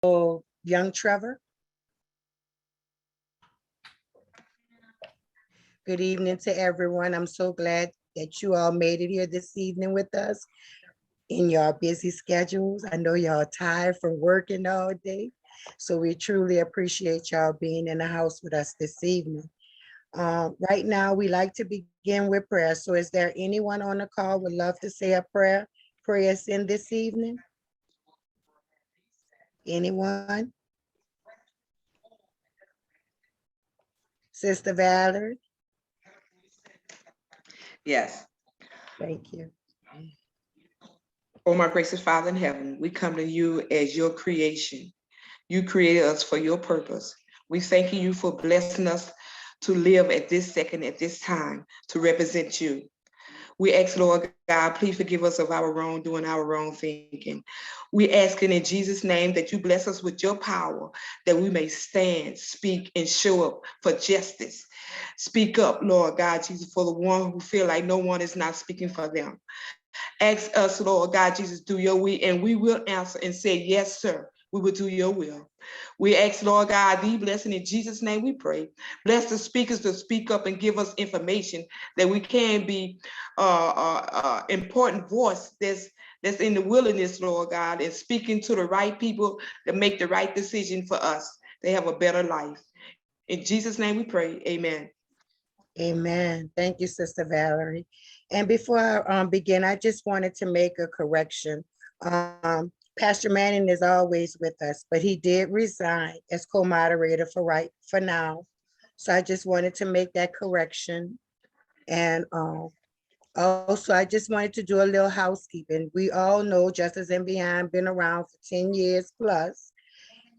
young Trevor. Good evening to everyone. I'm so glad that you all made it here this evening with us in your busy schedules. I know y'all tired from working all day. So we truly appreciate y'all being in the house with us this evening. Right now, we like to begin with prayer. So is there anyone on the call would love to say a prayer? Pray us in this evening? Anyone? Sister Valerie? Yes. Thank you. Oh, my gracious Father in heaven, we come to you as your creation. You created us for your purpose. We thank you for blessing us to live at this second, at this time, to represent you. We ask, Lord God, please forgive us of our wrongdoing, our wrong thinking. We asking in Jesus' name that you bless us with your power, that we may stand, speak, and show up for justice. Speak up, Lord God, Jesus, for the one who feel like no one is not speaking for them. Ask us, Lord God, Jesus, do your will, and we will answer and say, yes, sir. We will do your will. We ask, Lord God, thee blessing in Jesus' name we pray. Bless the speakers to speak up and give us information that we can be important voice that's in the wilderness, Lord God, and speaking to the right people that make the right decision for us. They have a better life. In Jesus' name we pray. Amen. Amen. Thank you, Sister Valerie. And before I begin, I just wanted to make a correction. Pastor Manning is always with us, but he did resign as co-moderator for now. So I just wanted to make that correction. And also, I just wanted to do a little housekeeping. We all know Justice and Beyond been around for 10 years plus,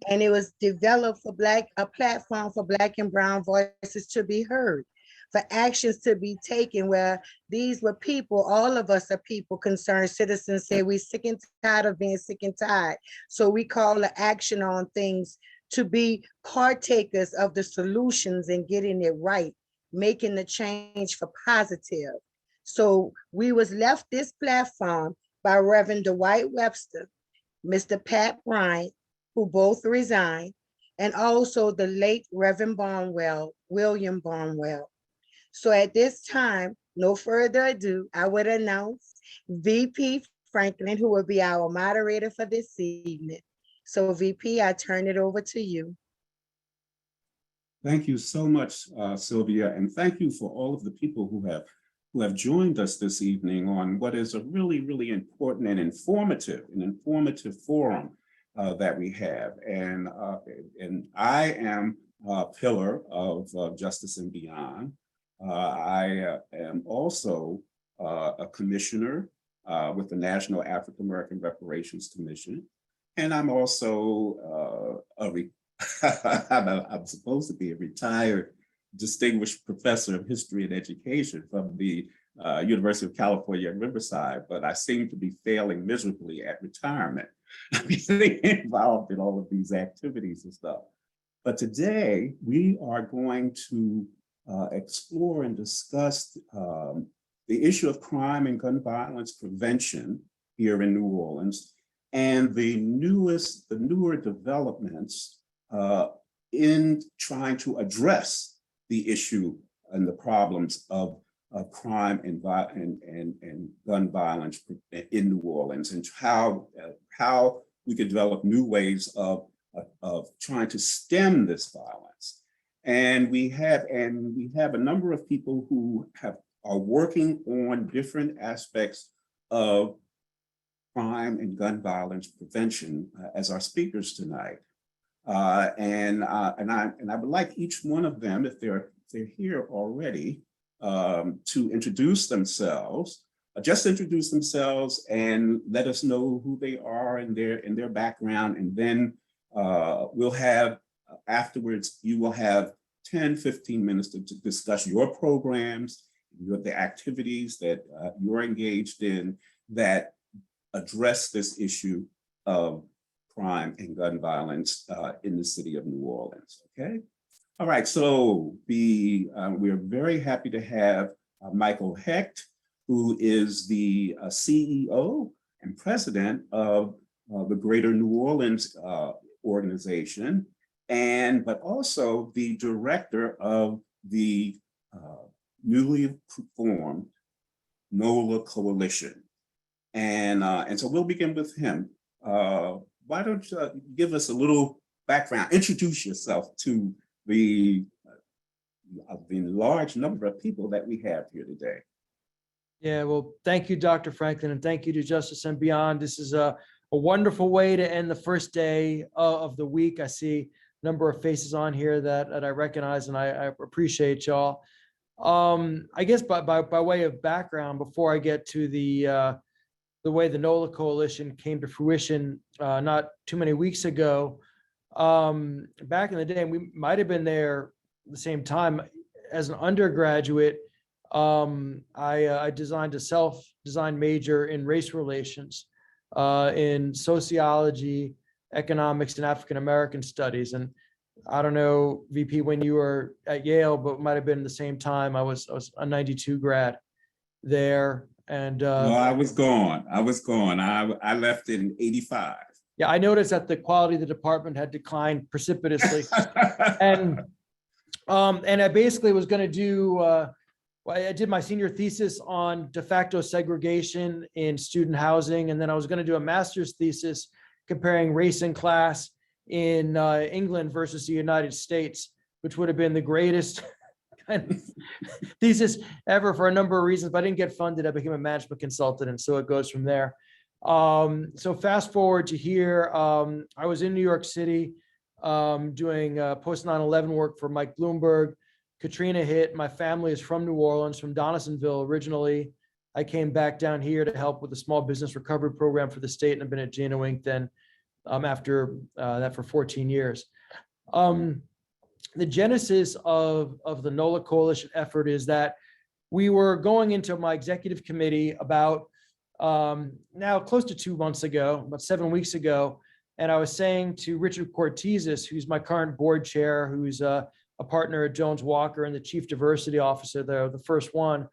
and it was developed for a platform for Black and Brown voices to be heard, for actions to be taken where these were people, all of us are people, concerned citizens say we sick and tired of being sick and tired. So we call the action on things to be partakers of the solutions and getting it right, making the change for positive. So we was left this platform by Reverend Dwight Webster, Mr. Pat Bryant, who both resigned, and also the late Reverend Barnwell, William Barnwell. So at this time, no further ado, I would announce VP Franklin, who will be our moderator for this evening. So VP, I turn it over to you. Thank you so much, Sylvia, and thank you for all of the people who have joined us this evening on what is a really, really important and informative forum that we have. And I am a pillar of Justice and Beyond. I am also a commissioner with the National African American Reparations Commission. And I'm also I'm supposed to be a retired distinguished professor of history and education from the University of California at Riverside, but I seem to be failing miserably at retirement, being involved in all of these activities and stuff. But today we are going to explore and discuss the issue of crime and gun violence prevention here in New Orleans and the newer developments in trying to address the issue and the problems of crime and gun violence in New Orleans, and how we could develop new ways of trying to stem this violence. And we have a number of people who are working on different aspects of crime and gun violence prevention as our speakers tonight. And I would like each one of them, if they're here already, to introduce themselves, just introduce themselves and let us know who they are and their background. And then we'll have, afterwards, you will have 10, 15 minutes to discuss your programs, the activities that you're engaged in that address this issue of crime and gun violence in the city of New Orleans, okay? All right, so we're very happy to have Michael Hecht, who is the CEO and president of the Greater New Orleans organization, but also the director of the newly formed Nola Coalition. And so we'll begin with him. Why don't you give us a little background, introduce yourself to the large number of people that we have here today. Yeah, well, thank you, Dr. Franklin, and thank you to Justice and Beyond. This is a wonderful way to end the first day of the week. I see a number of faces on here that I recognize, and I appreciate y'all. I guess by way of background, before I get to the way the NOLA Coalition came to fruition not too many weeks ago, back in the day, and we might have been there at the same time as an undergraduate. I designed a self-designed major in race relations, in sociology, economics, and African-American studies. And I don't know, VP, when you were at Yale, but it might have been the same time. I was a 92 grad there. And well, I was gone. I left in 85. Yeah, I noticed that the quality of the department had declined precipitously. and I basically was going to do, I did my senior thesis on de facto segregation in student housing, and then I was going to do a master's thesis comparing race and class in England versus the United States, which would have been the greatest kind of thesis ever for a number of reasons, but I didn't get funded. I became a management consultant, and so it goes from there. So fast forward to here, I was in New York City doing post 9/11 work for Mike Bloomberg. Katrina hit. My family is from New Orleans, from Donaldsonville originally. I came back down here to help with the small business recovery program for the state, and I've been at Gino Inc. then after that for 14 years. The genesis of the NOLA Coalition effort is that we were going into my executive committee about now close to 2 months ago, about 7 weeks ago, and I was saying to Richard Cortizes, who's my current board chair, who's a partner at Jones Walker and the chief diversity officer there, the first one.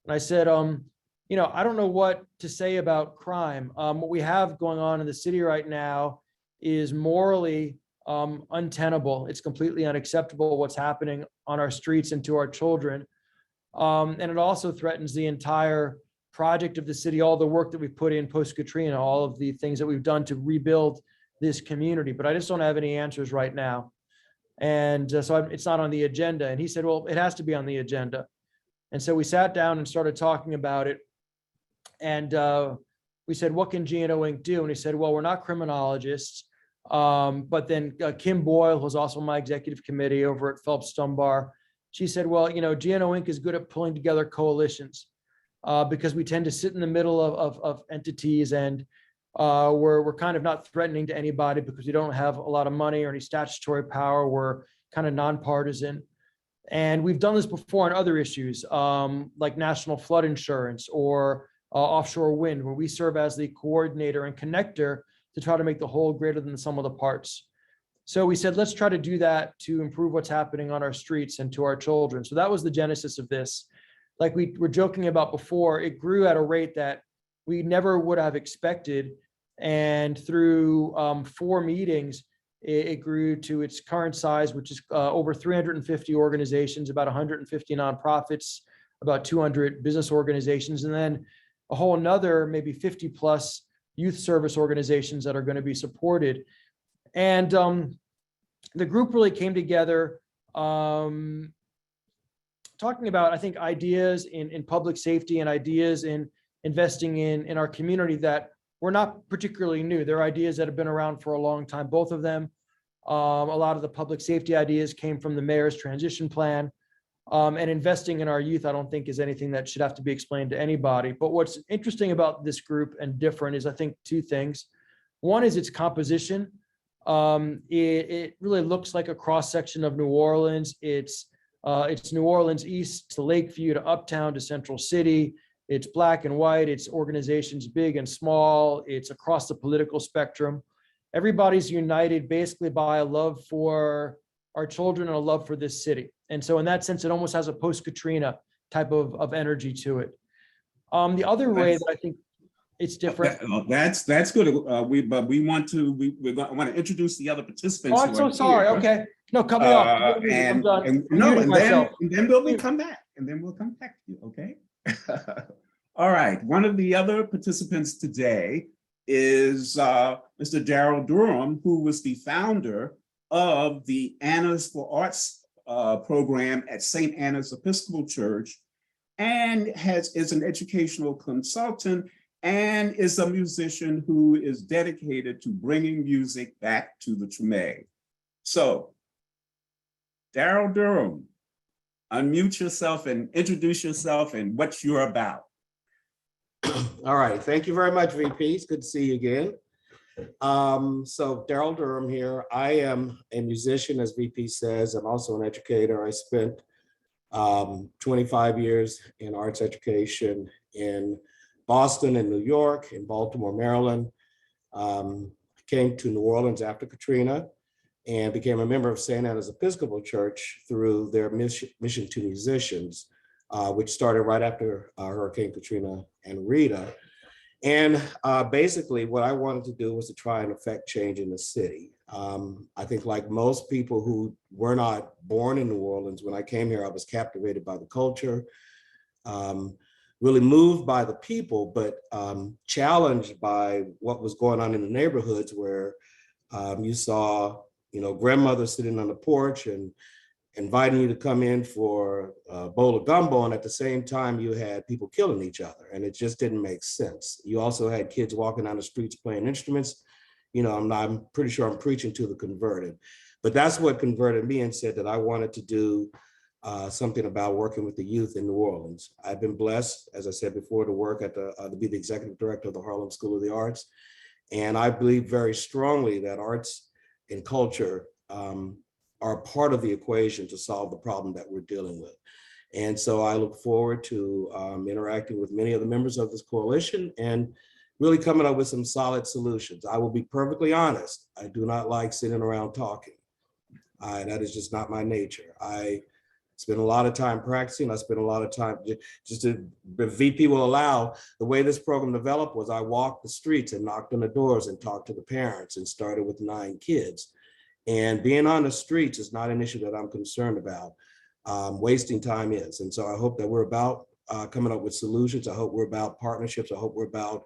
And I said, I don't know what to say about crime. What we have going on in the city right now is morally untenable. It's completely unacceptable what's happening on our streets and to our children. And it also threatens the entire project of the city, all the work that we've put in post-Katrina, all of the things that we've done to rebuild this community. But I just don't have any answers right now. And so it's not on the agenda. And he said, well, it has to be on the agenda. And so we sat down and started talking about it. And we said, what can Gino Inc. do? And he said, well, we're not criminologists. But then Kim Boyle, who's also my executive committee over at Phelps Dunbar, she said, well, Gino Inc. is good at pulling together coalitions because we tend to sit in the middle of entities, and we're kind of not threatening to anybody because we don't have a lot of money or any statutory power. We're kind of nonpartisan. And we've done this before on other issues like national flood insurance or offshore wind, where we serve as the coordinator and connector to try to make the whole greater than the sum of the parts. So we said, let's try to do that to improve what's happening on our streets and to our children. So that was the genesis of this. Like we were joking about before, it grew at a rate that we never would have expected. And through 4 meetings, it grew to its current size, which is over 350 organizations, about 150 nonprofits, about 200 business organizations, and then a whole another maybe 50 plus youth service organizations that are going to be supported. And the group really came together talking about, I think, ideas in public safety and ideas in investing in our community that were not particularly new. They're ideas that have been around for a long time, both of them. A lot of the public safety ideas came from the mayor's transition plan. And investing in our youth, I don't think is anything that should have to be explained to anybody. But what's interesting about this group and different is, I think, 2 things. One is its composition. It really looks like a cross-section of New Orleans. It's New Orleans East to Lakeview to Uptown to Central City. It's black and white. It's organizations big and small. It's across the political spectrum. Everybody's united basically by a love for our children and a love for this city. And so in that sense, it almost has a post-Katrina type of energy to it. The other way that I think, it's different. That's good. But we want to, I want to introduce the other participants. Oh, I'm who so are sorry. here. Okay. No, cut me off. I'm done. I'm muting myself. And then we'll come back. And then we'll come back to you, okay? All right. One of the other participants today is Mr. Darrell Durham, who was the founder of the Anna's for Arts program at St. Anna's Episcopal Church, and is an educational consultant and is a musician who is dedicated to bringing music back to the Treme. So, Darrell Durham, unmute yourself and introduce yourself and what you're about. All right, thank you very much, VP. It's good to see you again. So Darrell Durham here. I am a musician, as VP says. I'm also an educator. I spent 25 years in arts education in Boston and New York, in Baltimore, Maryland. Came to New Orleans after Katrina and became a member of St. Anna's Episcopal Church through their mission to musicians, which started right after Hurricane Katrina and Rita. And basically what I wanted to do was to try and affect change in the city. I think like most people who were not born in New Orleans, when I came here, I was captivated by the culture, really moved by the people, but challenged by what was going on in the neighborhoods where you saw, grandmothers sitting on the porch and inviting you to come in for a bowl of gumbo, and at the same time you had people killing each other, and it just didn't make sense. You also had kids walking down the streets playing instruments. I'm pretty sure I'm preaching to the converted, but that's what converted me and said that I wanted to do something about working with the youth in New Orleans. I've been blessed, as I said before, to work at to be the executive director of the Harlem School of the Arts, and I believe very strongly that arts and culture are part of the equation to solve the problem that we're dealing with. And so I look forward to interacting with many of the members of this coalition and really coming up with some solid solutions. I will be perfectly honest, I do not like sitting around talking. That is just not my nature. I spend a lot of time practicing. I spend a lot of time the VP will allow. The way this program developed was I walked the streets and knocked on the doors and talked to the parents, and started with 9 kids. And being on the streets is not an issue that I'm concerned about. Wasting time is. And so I hope that we're about coming up with solutions. I hope we're about partnerships. I hope we're about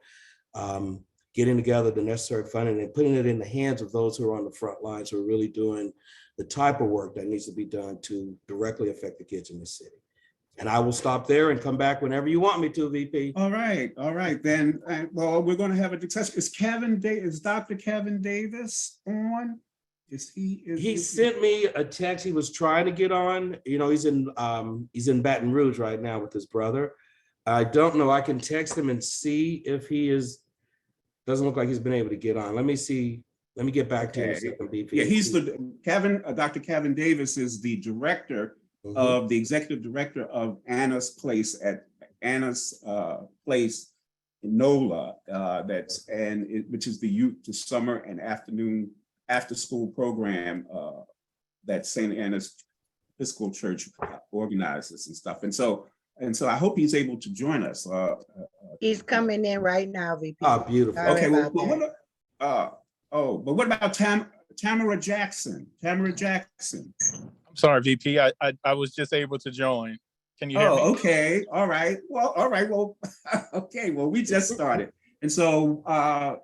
getting together the necessary funding and putting it in the hands of those who are on the front lines, who are really doing the type of work that needs to be done to directly affect the kids in the city. And I will stop there and come back whenever you want me to, VP. All right. Then, well, we're going to have a discussion. Is Dr. Kevin Davis on? He sent me a text. He was trying to get on. He's in Baton Rouge right now with his brother. I don't know. I can text him and see if he is. Doesn't look like he's been able to get on. Let me see. Let me get back to him. Yeah, he's Dr. Kevin Davis is the director of the executive director of Anna's Place at Anna's Place in Nola. Which is the summer and afternoon after-school program that St. Anna's Episcopal Church organizes and stuff. And so I hope he's able to join us. He's coming in right now, VP. Oh, beautiful. Sorry Okay, about but what about Tamara Jackson? Tamara Jackson. I'm sorry, VP. I was just able to join. Can you hear me? Okay. All right. Well, okay. Well, we just started. And so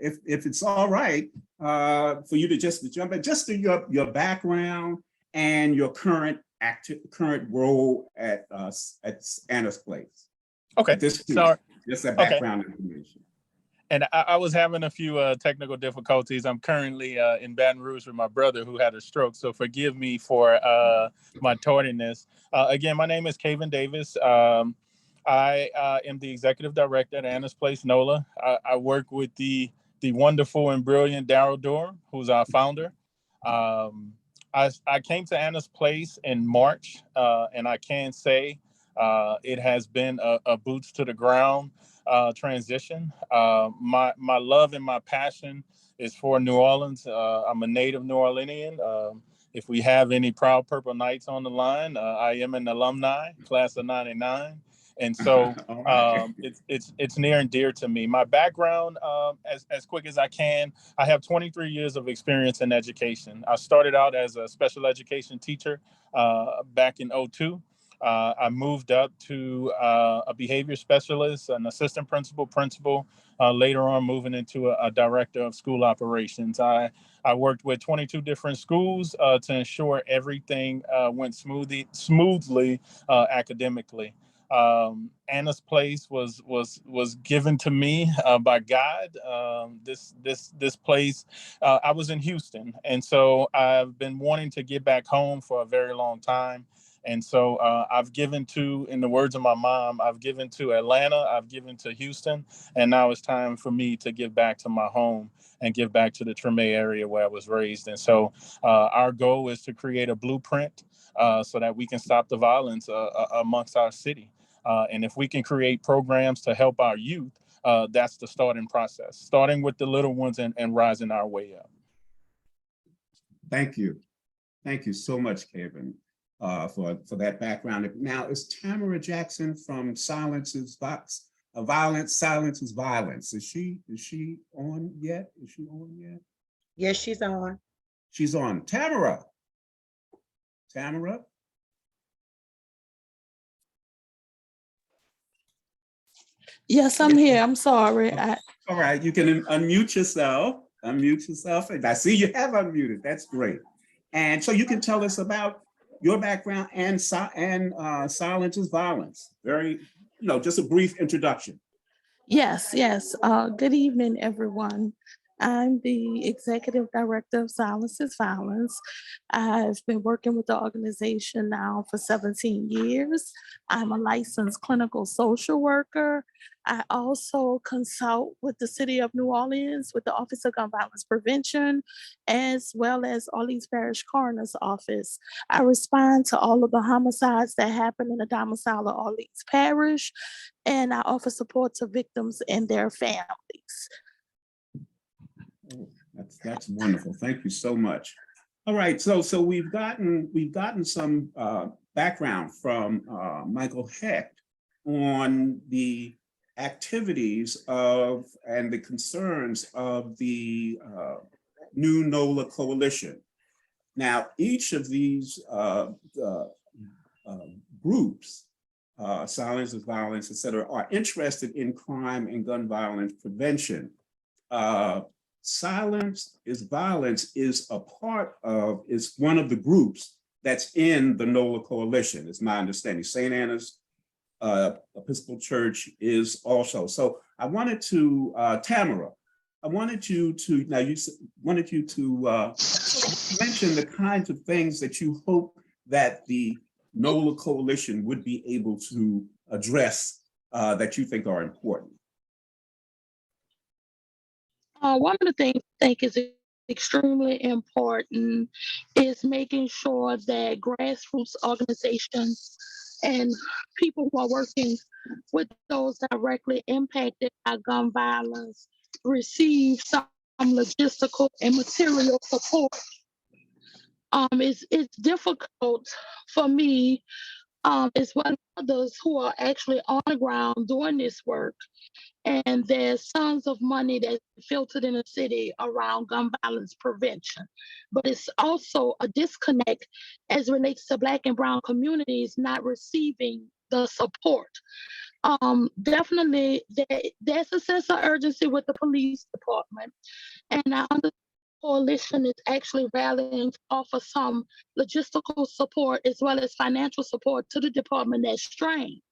if it's all right for you to jump in, just to your background and your current role at Anna's Place. Okay. Sorry. Just that background information. And I was having a few technical difficulties. I'm currently in Baton Rouge with my brother who had a stroke. So forgive me for my tardiness. Again, my name is Kevin Davis. I am the executive director at Anna's Place, Nola. I work with the wonderful and brilliant Darrell Durham, who's our founder. I came to Anna's Place in March, and I can say it has been a boots to the ground transition. My love and my passion is for New Orleans. I'm a native New Orleanian. If we have any Proud Purple Knights on the line, I am an alumni, class of '99. And so All right. it's near and dear to me. My background, as quick as I can, I have 23 years of experience in education. I started out as a special education teacher back in '02. I moved up to a behavior specialist, an assistant principal, later on moving into a director of school operations. I worked with 22 different schools to ensure everything went smoothly academically. Anna's place was given to me by God. This place, I was in Houston, and so I've been wanting to get back home for a very long time. And so I've given to, in the words of my mom, I've given to Atlanta, I've given to Houston, and now it's time for me to give back to my home and give back to the Treme area where I was raised. And so our goal is to create a blueprint so that we can stop the violence amongst our city. And if we can create programs to help our youth, that's the starting process, starting with the little ones and rising our way up. Thank you. Thank you so much, Kevin, for that background. Now, is Tamara Jackson from Silence is Violence, Silence is Violence. Is she on yet? Is she on yet? Yes, she's on. She's on. Tamara. Yes, I'm here. I'm sorry. All right, you can unmute yourself. Unmute yourself. And I see you have unmuted. That's great. And so you can tell us about your background and Silence is Violence. Very, just a brief introduction. Yes. Good evening, everyone. I'm the executive director of Silence is Violence. I've been working with the organization now for 17 years. I'm a licensed clinical social worker. I also consult with the city of New Orleans with the Office of Gun Violence Prevention, as well as Orleans Parish Coroner's Office. I respond to all of the homicides that happen in the domicile of Orleans Parish, and I offer support to victims and their families. Oh, that's wonderful. Thank you so much. All right, so we've gotten some background from Michael Hecht on the activities of and the concerns of the new NOLA coalition. Now, each of these groups, Silence is Violence, et cetera, are interested in crime and gun violence prevention. Silence is Violence is one of the groups that's in the NOLA coalition, is my understanding. St. Anna's Episcopal Church is also. So I wanted to, Tamara, I wanted you to mention the kinds of things that you hope that the NOLA coalition would be able to address that you think are important. One of the things I think is extremely important is making sure that grassroots organizations and people who are working with those directly impacted by gun violence receive some logistical and material support. It's difficult for me as well as others who are actually on the ground doing this work. And there's tons of money that's filtered in the city around gun violence prevention. But it's also a disconnect as it relates to Black and Brown communities not receiving the support. Definitely, there's a sense of urgency with the police department. And I understand the coalition is actually rallying to offer some logistical support as well as financial support to the department that's strained.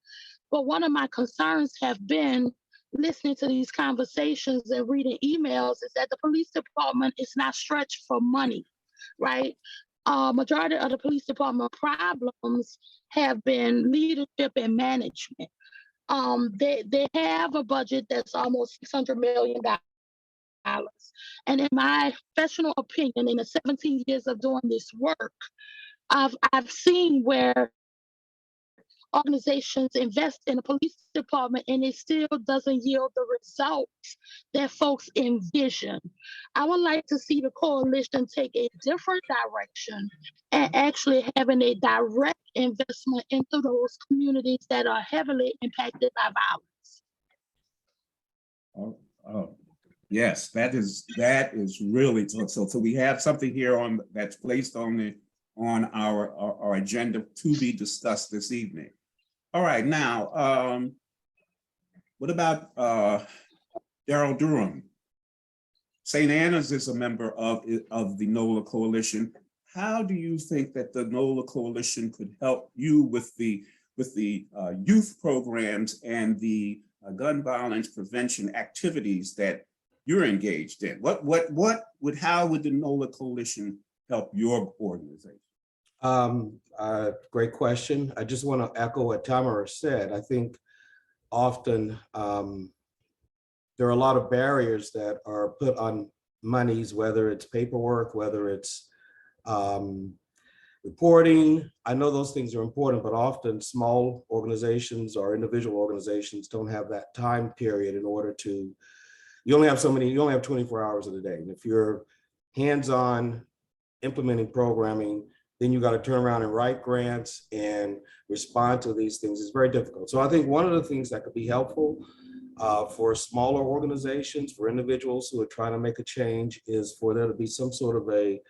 But one of my concerns have been listening to these conversations and reading emails is that the police department is not stretched for money, right? Majority of the police department problems have been leadership and management. They have a budget that's almost $600 million. And in my professional opinion, in the 17 years of doing this work, I've seen where organizations invest in the police department and it still doesn't yield the results that folks envision. I would like to see the coalition take a different direction and actually having a direct investment into those communities that are heavily impacted by violence. Oh, yes, that is really, so we have something here on, that's placed on our agenda to be discussed this evening. All right, now, what about Daryl Durham? St. Anna's is a member of the NOLA Coalition. How do you think that the NOLA Coalition could help you with the youth programs and the gun violence prevention activities that you're engaged in? How would the NOLA Coalition help your organization? Great question. I just want to echo what Tamara said. I think often there are a lot of barriers that are put on monies, whether it's paperwork, whether it's reporting. I know those things are important, but often small organizations or individual organizations don't have that time period in order to, you only have 24 hours in a day. And if you're hands-on implementing programming, then you got to turn around and write grants and respond to these things. It's very difficult. So I think one of the things that could be helpful for smaller organizations, for individuals who are trying to make a change, is for there to be some sort of a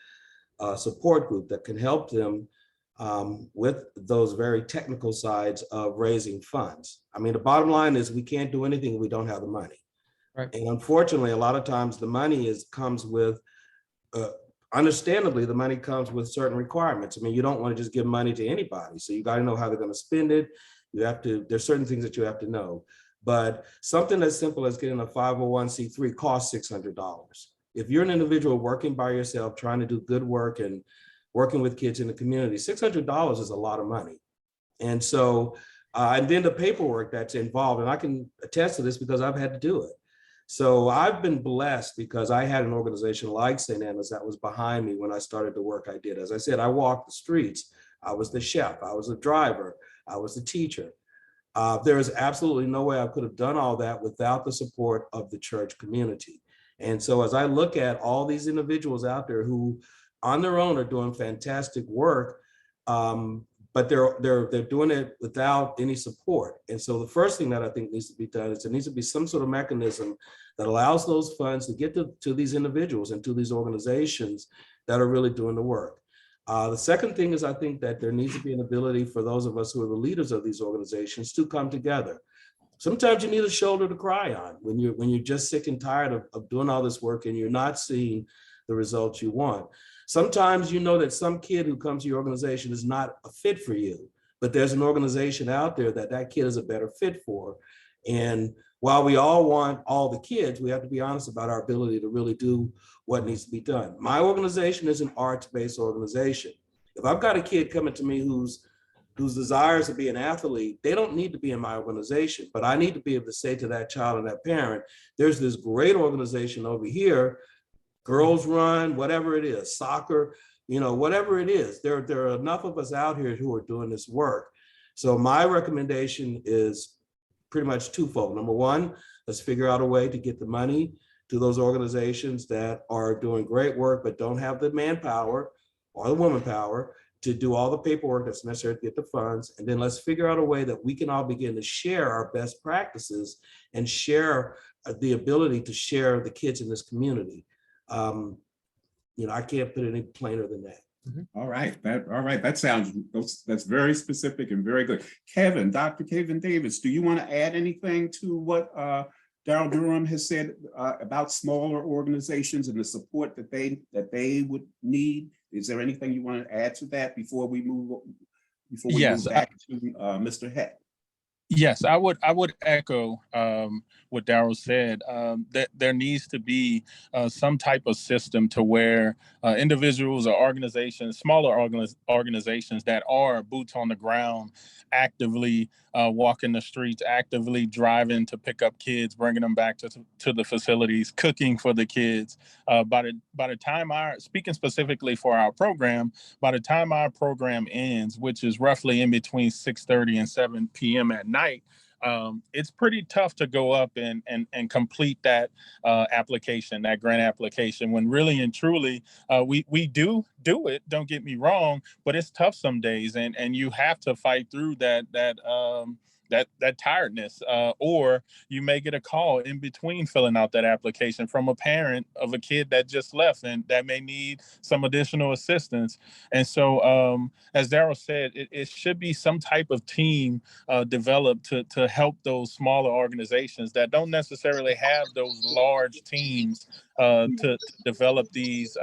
support group that can help them with those very technical sides of raising funds. I mean, the bottom line is we can't do anything if we don't have the money. Right. And unfortunately, a lot of times the money comes with understandably, the money comes with certain requirements. I mean, you don't want to just give money to anybody. So you got to know how they're going to spend it. There's certain things that you have to know. But something as simple as getting a 501c3 costs $600. If you're an individual working by yourself, trying to do good work and working with kids in the community, $600 is a lot of money. And so, and then the paperwork that's involved, and I can attest to this because I've had to do it. So I've been blessed because I had an organization like St. Anna's that was behind me when I started the work I did. As I said, I walked the streets. I was the chef. I was the driver. I was the teacher. There is absolutely no way I could have done all that without the support of the church community. And so as I look at all these individuals out there who on their own are doing fantastic work, but they're doing it without any support. And so the first thing that I think needs to be done is there needs to be some sort of mechanism that allows those funds to get to these individuals and to these organizations that are really doing the work. The second thing is I think that there needs to be an ability for those of us who are the leaders of these organizations to come together. Sometimes you need a shoulder to cry on when you're just sick and tired of doing all this work and you're not seeing the results you want. Sometimes you know that some kid who comes to your organization is not a fit for you, but there's an organization out there that kid is a better fit for. And while we all want all the kids, we have to be honest about our ability to really do what needs to be done. My organization is an arts-based organization. If I've got a kid coming to me whose desires to be an athlete, they don't need to be in my organization, but I need to be able to say to that child and that parent, there's this great organization over here, girls run, whatever it is, soccer, whatever it is, there are enough of us out here who are doing this work. So my recommendation is pretty much twofold. Number one, let's figure out a way to get the money to those organizations that are doing great work, but don't have the manpower or the woman power to do all the paperwork that's necessary to get the funds. And then let's figure out a way that we can all begin to share our best practices and share the ability to share the kids in this community. I can't put it any plainer than that. All right, that's very specific and very good. Dr. Kevin Davis, do you want to add anything to what Daryl Durham has said about smaller organizations and the support that they would need? Is there anything you want to add to that before we move Yes, back to Mr. Heck? Yes, I would echo what Darrell said. That there needs to be some type of system to where individuals or organizations, smaller organizations that are boots on the ground, actively walking the streets, actively driving to pick up kids, bringing them back to the facilities, cooking for the kids. By the time speaking specifically for our program, by the time our program ends, which is roughly in between 6:30 and 7 p.m. at night, it's pretty tough to go up and complete that application, that grant application, when really and truly we do it. Don't get me wrong, but it's tough some days, and you have to fight through that tiredness, or you may get a call in between filling out that application from a parent of a kid that just left and that may need some additional assistance. And so, as Darrell said, it should be some type of team developed to help those smaller organizations that don't necessarily have those large teams to develop these.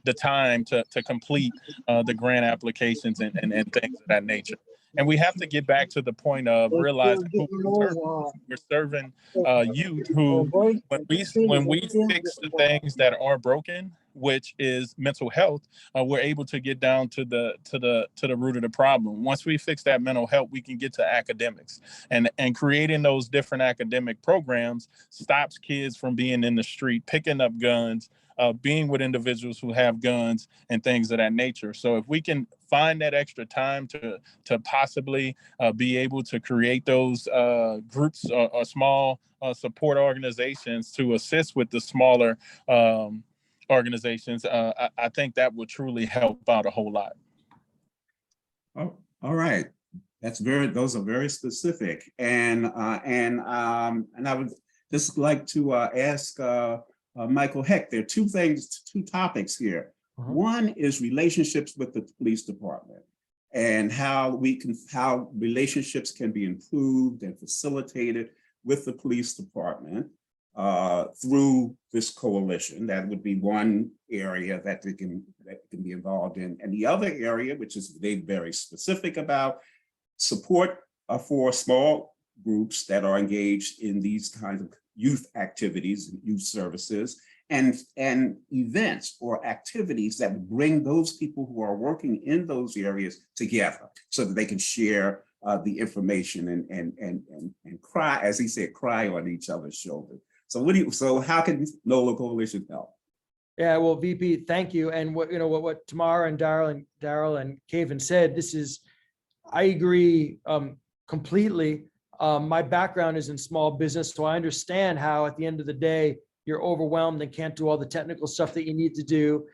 The time to complete the grant applications and things of that nature. And we have to get back to the point of realizing who we're serving. We're serving youth who, when we fix the things that are broken, which is mental health, we're able to get down to the root of the problem. Once we fix that mental health, we can get to academics, and creating those different academic programs stops kids from being in the street, picking up guns, being with individuals who have guns and things of that nature. So if we can find that extra time to possibly be able to create those groups or small support organizations to assist with the smaller organizations, I think that would truly help out a whole lot. Oh, all right. Those are very specific. And I would just like to ask Michael Heck, there are two topics here. One is relationships with the police department and how relationships can be improved and facilitated with the police department through this coalition. That would be one area that can be involved in. And the other area, which is very specific about, support for small groups that are engaged in these kinds of youth activities and youth services, and events or activities that bring those people who are working in those areas together so that they can share the information and cry, as he said, cry on each other's shoulders. So how can Nola Coalition help? Yeah, well, VP, thank you. And what Tamara and Darrell and Kaven said, I agree completely. My background is in small business, so I understand how at the end of the day, you're overwhelmed and can't do all the technical stuff that you need to do.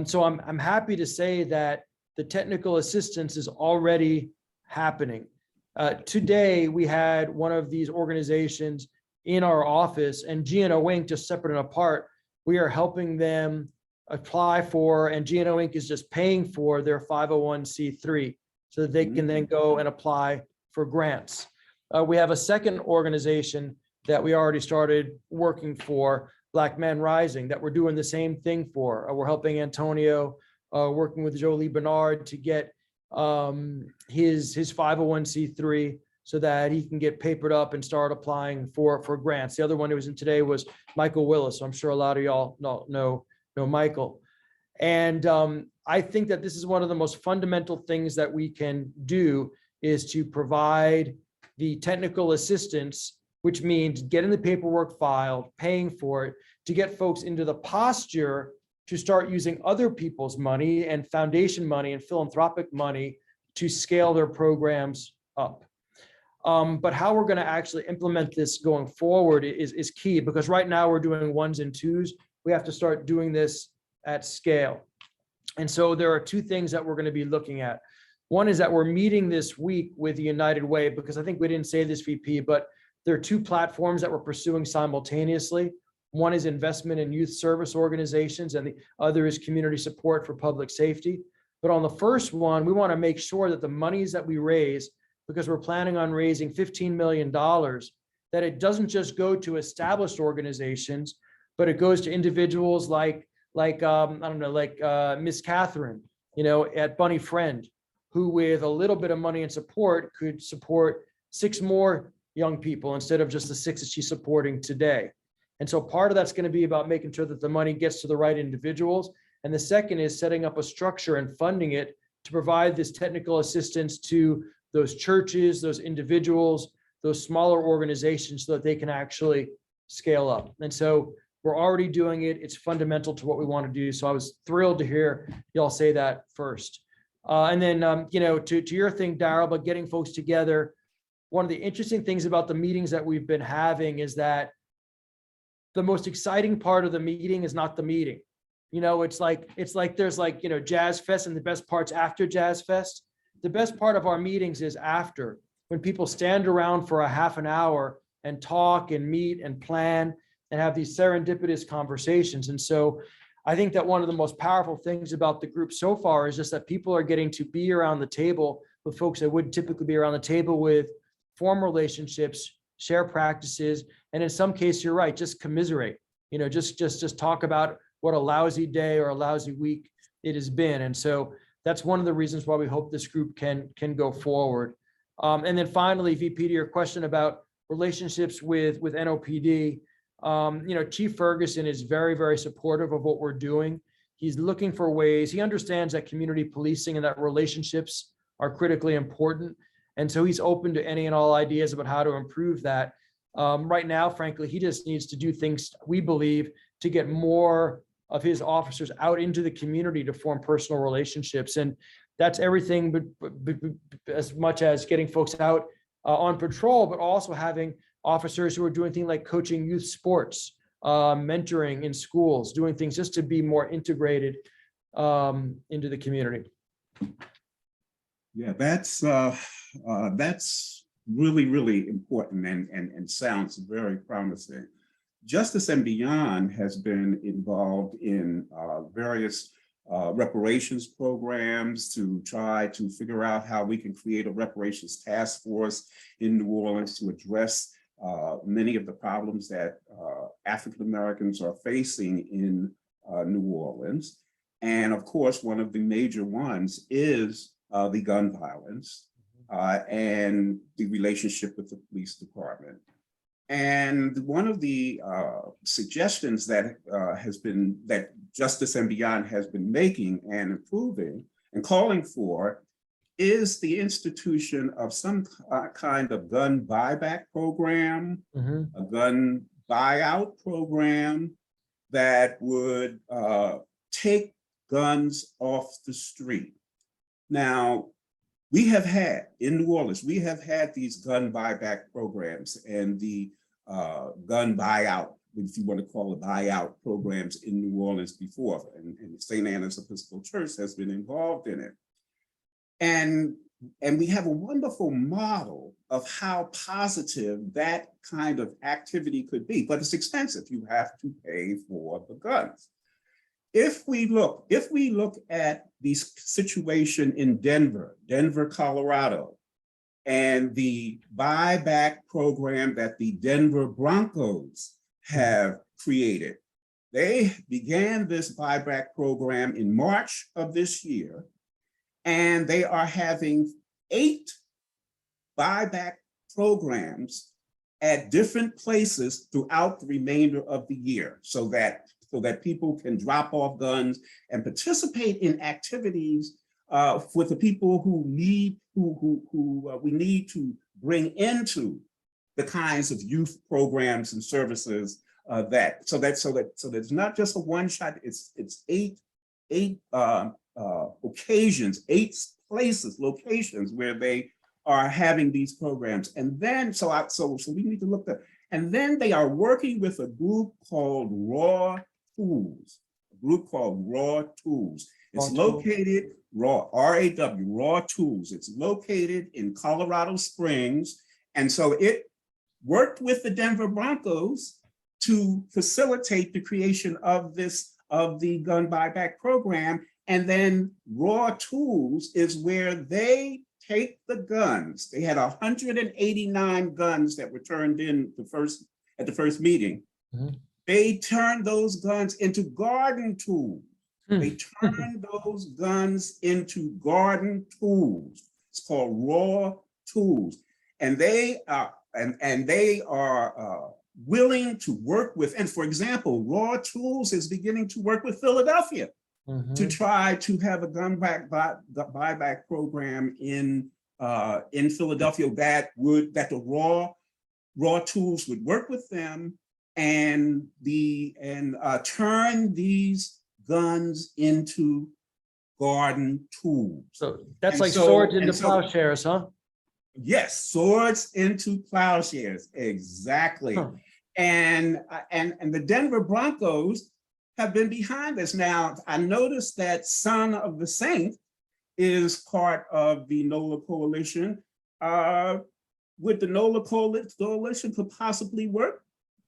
So I'm happy to say that the technical assistance is already happening. Today, we had one of these organizations in our office, and G&O Inc., just separate and apart, we are helping them apply for, and G&O Inc. is just paying for their 501c3 so that they can then go and apply for grants. We have a second organization that we already started working for, Black Men Rising, that we're doing the same thing for. We're helping Antonio, working with Jolie Bernard to get his 501c3 so that he can get papered up and start applying for grants. The other one who was in today was Michael Willis. So I'm sure a lot of y'all know Michael. And I think that this is one of the most fundamental things that we can do, is to provide the technical assistance, which means getting the paperwork filed, paying for it, to get folks into the posture to start using other people's money and foundation money and philanthropic money to scale their programs up. But how we're going to actually implement this going forward is key, because right now we're doing ones and twos. We have to start doing this at scale. And so there are two things that we're going to be looking at. One is that we're meeting this week with the United Way, because I think we didn't say this, VP, but there are two platforms that we're pursuing simultaneously. One is investment in youth service organizations, and the other is community support for public safety. But on the first one, we want to make sure that the monies that we raise, because we're planning on raising $15 million, that it doesn't just go to established organizations, but it goes to individuals like Miss Catherine, at Bunny Friend, who with a little bit of money and support could support 6 more young people instead of just the 6 that she's supporting today. And so part of that's going to be about making sure that the money gets to the right individuals. And the second is setting up a structure and funding it to provide this technical assistance to those churches, those individuals, those smaller organizations so that they can actually scale up. And so we're already doing it. It's fundamental to what we want to do. So I was thrilled to hear y'all say that first. And then, to your thing, Darrell, about getting folks together, one of the interesting things about the meetings that we've been having is that the most exciting part of the meeting is not the meeting. It's like there's Jazz Fest, and the best part's after Jazz Fest. The best part of our meetings is after, when people stand around for a half an hour and talk and meet and plan and have these serendipitous conversations. And so I think that one of the most powerful things about the group so far is just that people are getting to be around the table with folks that wouldn't typically be around the table with, form relationships, share practices, and in some cases, you're right, just commiserate. Just talk about what a lousy day or a lousy week it has been. And so that's one of the reasons why we hope this group can go forward. And then finally, VP, to your question about relationships with NOPD, Chief Ferguson is very, very supportive of what we're doing. He's looking for ways. He understands that community policing and that relationships are critically important. And so he's open to any and all ideas about how to improve that. Right now, frankly, he just needs to do things, we believe, to get more of his officers out into the community to form personal relationships. And that's everything, but as much as getting folks out on patrol, but also having officers who are doing things like coaching youth sports, mentoring in schools, doing things just to be more integrated into the community. Yeah, that's really, really important and sounds very promising. Justice and Beyond has been involved in various reparations programs to try to figure out how we can create a reparations task force in New Orleans to address many of the problems that African Americans are facing in New Orleans. And of course, one of the major ones is the gun violence and the relationship with the police department. And one of the suggestions that that Justice and Beyond has been making and improving and calling for is the institution of some kind of gun buyback program, a gun buyout program that would take guns off the street. Now, we have had, in New Orleans, we have had these gun buyback programs and the gun buyout, if you want to call it buyout programs in New Orleans before, and St. Anna's Episcopal Church has been involved in it. And we have a wonderful model of how positive that kind of activity could be, but it's expensive. You have to pay for the guns. If we look at the situation in Denver, Colorado, and the buyback program that the Denver Broncos have created, they began this buyback program in March of this year, and they are having 8 buyback programs at different places throughout the remainder of the year, so that people can drop off guns and participate in activities with the people who we need to bring into the kinds of youth programs and services so that's not just a one shot. It's 8 occasions, 8 locations where they are having these programs, and then so we need to look at. And then they are working with a group called Raw Tools. It's located, R-A-W, Raw Tools. It's located in Colorado Springs. And so it worked with the Denver Broncos to facilitate the creation of the gun buyback program. And then Raw Tools is where they take the guns. They had 189 guns that were turned in at the first meeting. Mm-hmm. They turned those guns into garden tools. They turned those guns into garden tools. It's called Raw Tools. and they are willing to work with, and for example, Raw Tools is beginning to work with Philadelphia to try to have a gun buyback program in Philadelphia that the Raw Tools would work with them and turn these guns into garden tools. So that's like swords into plowshares, huh? Yes, swords into plowshares, exactly. Huh. And the Denver Broncos have been behind this. Now, I noticed that Son of the Saint is part of the Nola Coalition. Would the Nola Coalition could possibly work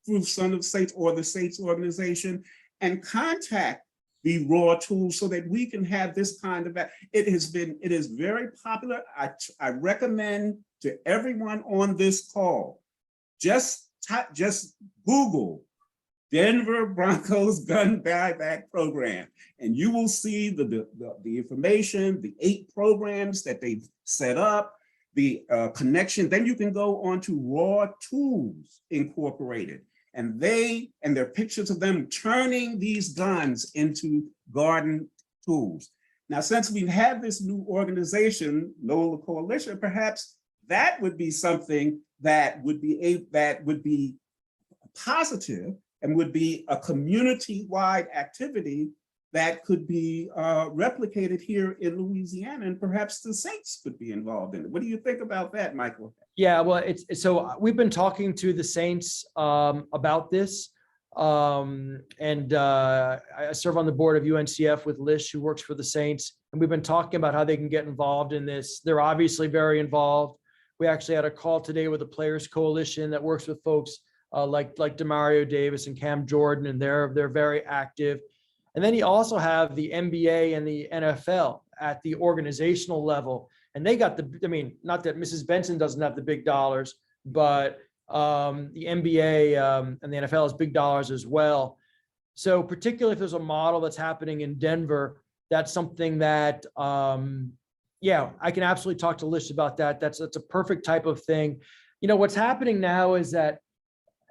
through Son of the Saints or the Saints organization and contact the Raw Tools so that we can have this kind of, it is very popular. I recommend to everyone on this call, just Google Denver Broncos gun buyback program, and you will see the information, the 8 programs that they've set up, the connection. Then you can go on to Raw Tools Incorporated, and there are pictures of them turning these guns into garden tools. Now, since we have this new organization, Nola Coalition, perhaps that would be something that would be positive and would be a community-wide activity that could be replicated here in Louisiana, and perhaps the Saints could be involved in it. What do you think about that, Michael? Yeah, well, so we've been talking to the Saints about this, and I serve on the board of UNCF with Lish, who works for the Saints, and we've been talking about how they can get involved in this. They're obviously very involved. We actually had a call today with the Players Coalition that works with folks like Demario Davis and Cam Jordan, and they're very active. And then you also have the NBA and the NFL at the organizational level. And they got not that Mrs. Benson doesn't have the big dollars, but the NBA and the NFL has big dollars as well. So particularly if there's a model that's happening in Denver, that's something that, I can absolutely talk to Lish about that. That's a perfect type of thing. You know, what's happening now is that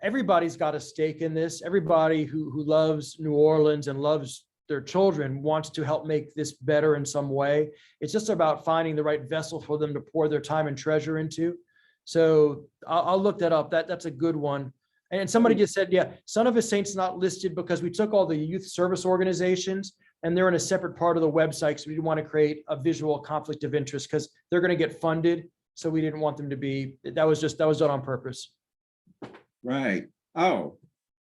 everybody's got a stake in this. Everybody who loves New Orleans and loves their children wants to help make this better in some way. It's just about finding the right vessel for them to pour their time and treasure into. So I'll look that up. That's a good one. And somebody just said, yeah, Son of a Saint's not listed because we took all the youth service organizations and they're in a separate part of the website. So we didn't want to create a visual conflict of interest because they're going to get funded. So we didn't want them to be, that was done on purpose. Right. Oh,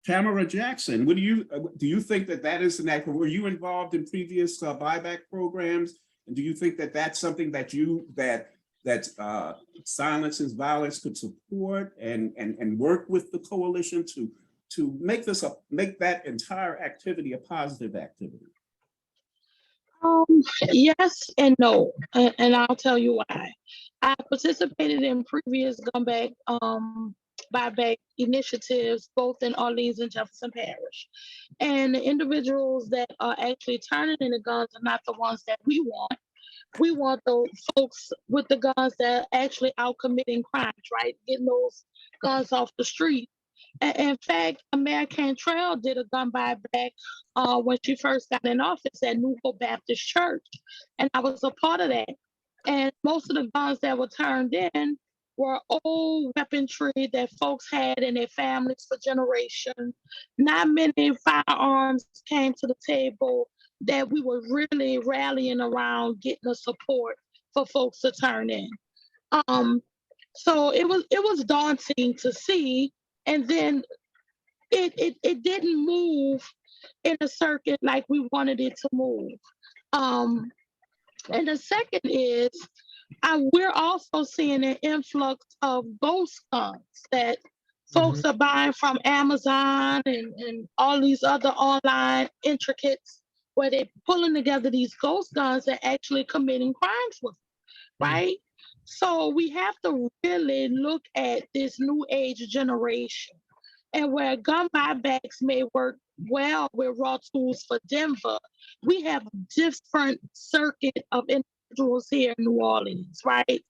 Tamara Jackson, what do you think that is an act? Were you involved in previous buyback programs? And do you think that that's something that Silence is Violence could support and work with the coalition to make that entire activity a positive activity? Yes and no, and I'll tell you why. I participated in previous gun buyback initiatives, both in Orleans and Jefferson Parish. And the individuals that are actually turning in the guns are not the ones that we want. We want those folks with the guns that are actually out committing crimes, right? Getting those guns off the street. In fact, Mayor Cantrell did a gun buyback when she first got in office at New Hope Baptist Church. And I was a part of that. And most of the guns that were turned in were old weaponry that folks had in their families for generations. Not many firearms came to the table that we were really rallying around getting the support for folks to turn in. So it was daunting to see, and then it didn't move in a circuit like we wanted it to move. And the second is, we're also seeing an influx of ghost guns that folks are buying from Amazon and all these other online intricates where they're pulling together these ghost guns and actually committing crimes with them, right? So we have to really look at this new age generation, and where gun buybacks may work well with Raw Tools for Denver, we have a different circuit of individuals individuals here in New Orleans, right?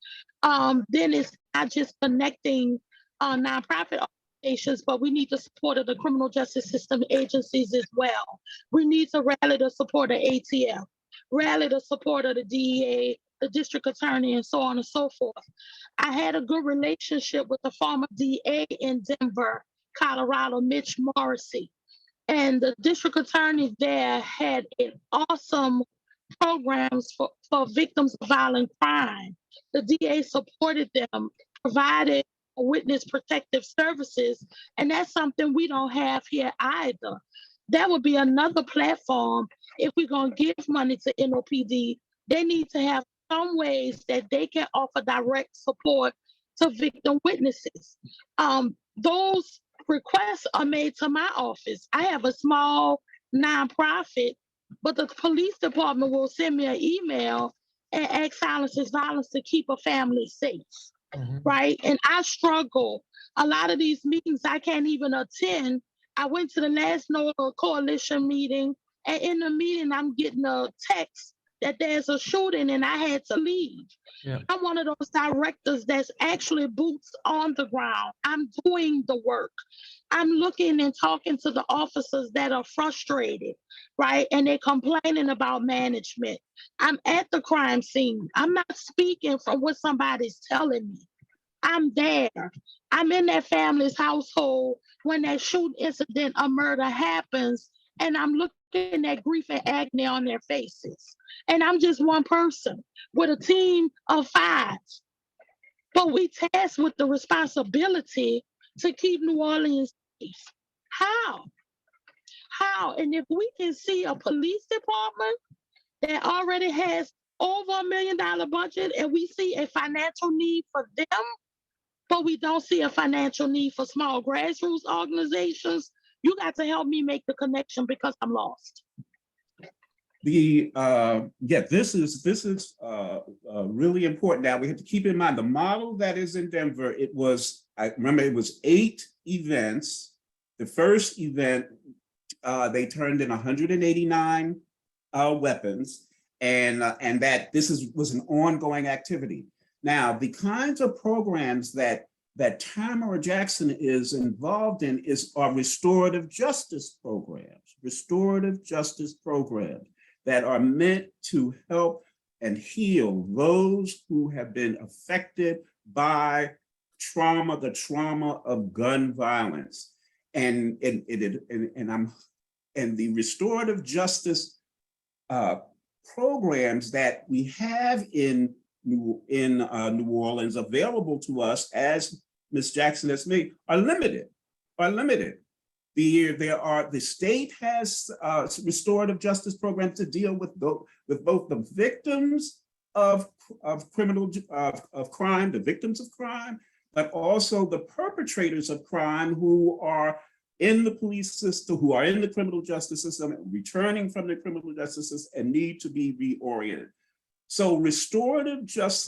Then it's not just connecting nonprofit organizations, but we need the support of the criminal justice system agencies as well. We need to rally the support of ATF, rally the support of the DEA, the district attorney, and so on and so forth. I had a good relationship with the former DA in Denver, Colorado, Mitch Morrissey. And the district attorney there had an awesome programs for victims of violent crime. The DA supported them, provided witness protective services, and that's something we don't have here either. That would be another platform. If we're going to give money to NOPD, they need to have some ways that they can offer direct support to victim witnesses. Those requests are made to my office. I have a small nonprofit, but the police department will send me an email and ask Silence is Violence to keep a family safe, right? And I struggle. A lot of these meetings I can't even attend. I went to the last Nola coalition meeting, and in the meeting, I'm getting a text that there's a shooting and I had to leave. Yeah. I'm one of those directors that's actually boots on the ground. I'm doing the work. I'm looking and talking to the officers that are frustrated, right? And they're complaining about management. I'm at the crime scene. I'm not speaking from what somebody's telling me. I'm there. I'm in that family's household when that shooting incident or murder happens, and I'm looking at grief and agony on their faces. And I'm just one person with a team of 5. But we tasked with the responsibility to keep New Orleans safe. How? How? And if we can see a police department that already has over $1 million budget and we see a financial need for them, but we don't see a financial need for small grassroots organizations, you got to help me make the connection because I'm lost. This is really important. Now we have to keep in mind the model that is in Denver. I remember it was 8 events. The first event, they turned in 189 weapons, and that was an ongoing activity. Now, the kinds of programs that Tamara Jackson is involved in are restorative justice programs that are meant to help and heal those who have been affected by the trauma of gun violence. And the restorative justice programs that we have in New Orleans available to us, as Ms. Jackson has made, are limited. The state has restorative justice programs to deal with both the victims of crime, the victims of crime, but also the perpetrators of crime who are in the police system, who are in the criminal justice system, returning from the criminal justice system, and need to be reoriented. So the restorative justice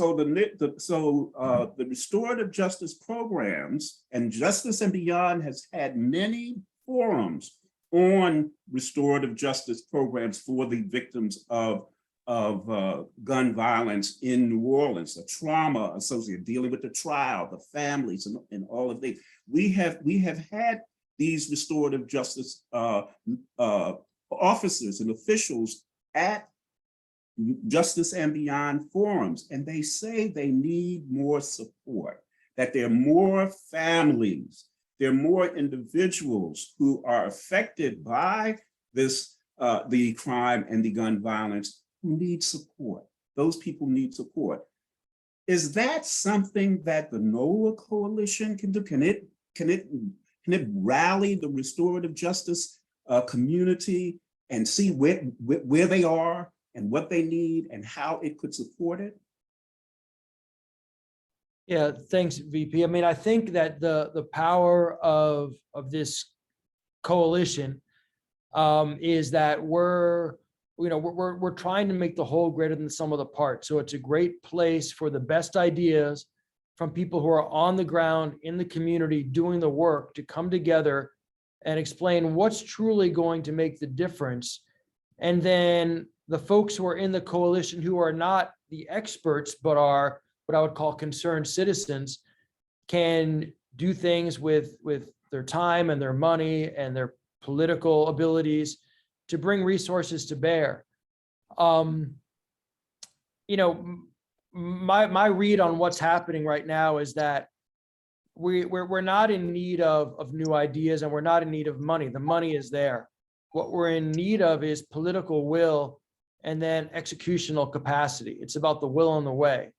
programs, and Justice and Beyond has had many forums on restorative justice programs for the victims of gun violence in New Orleans, the trauma associated, dealing with the trial, the families, and all of these. We have had these restorative justice officers and officials at Justice and Beyond forums, and they say they need more support, that there are more families, there are more individuals who are affected by the crime and the gun violence who need support. Those people need support. Is that something that the NOLA Coalition can do? Can it rally the restorative justice community and see where they are and what they need and how it could support it? Yeah, thanks, VP. I mean, I think that the power of this coalition is that we're trying to make the whole greater than the sum of the parts. So it's a great place for the best ideas from people who are on the ground in the community doing the work to come together and explain what's truly going to make the difference. And then the folks who are in the coalition who are not the experts, but are what I would call concerned citizens, can do things with their time and their money and their political abilities to bring resources to bear. My read on what's happening right now is that we're not in need of new ideas, and we're not in need of money. The money is there. What we're in need of is political will and then executional capacity. It's about the will and the way.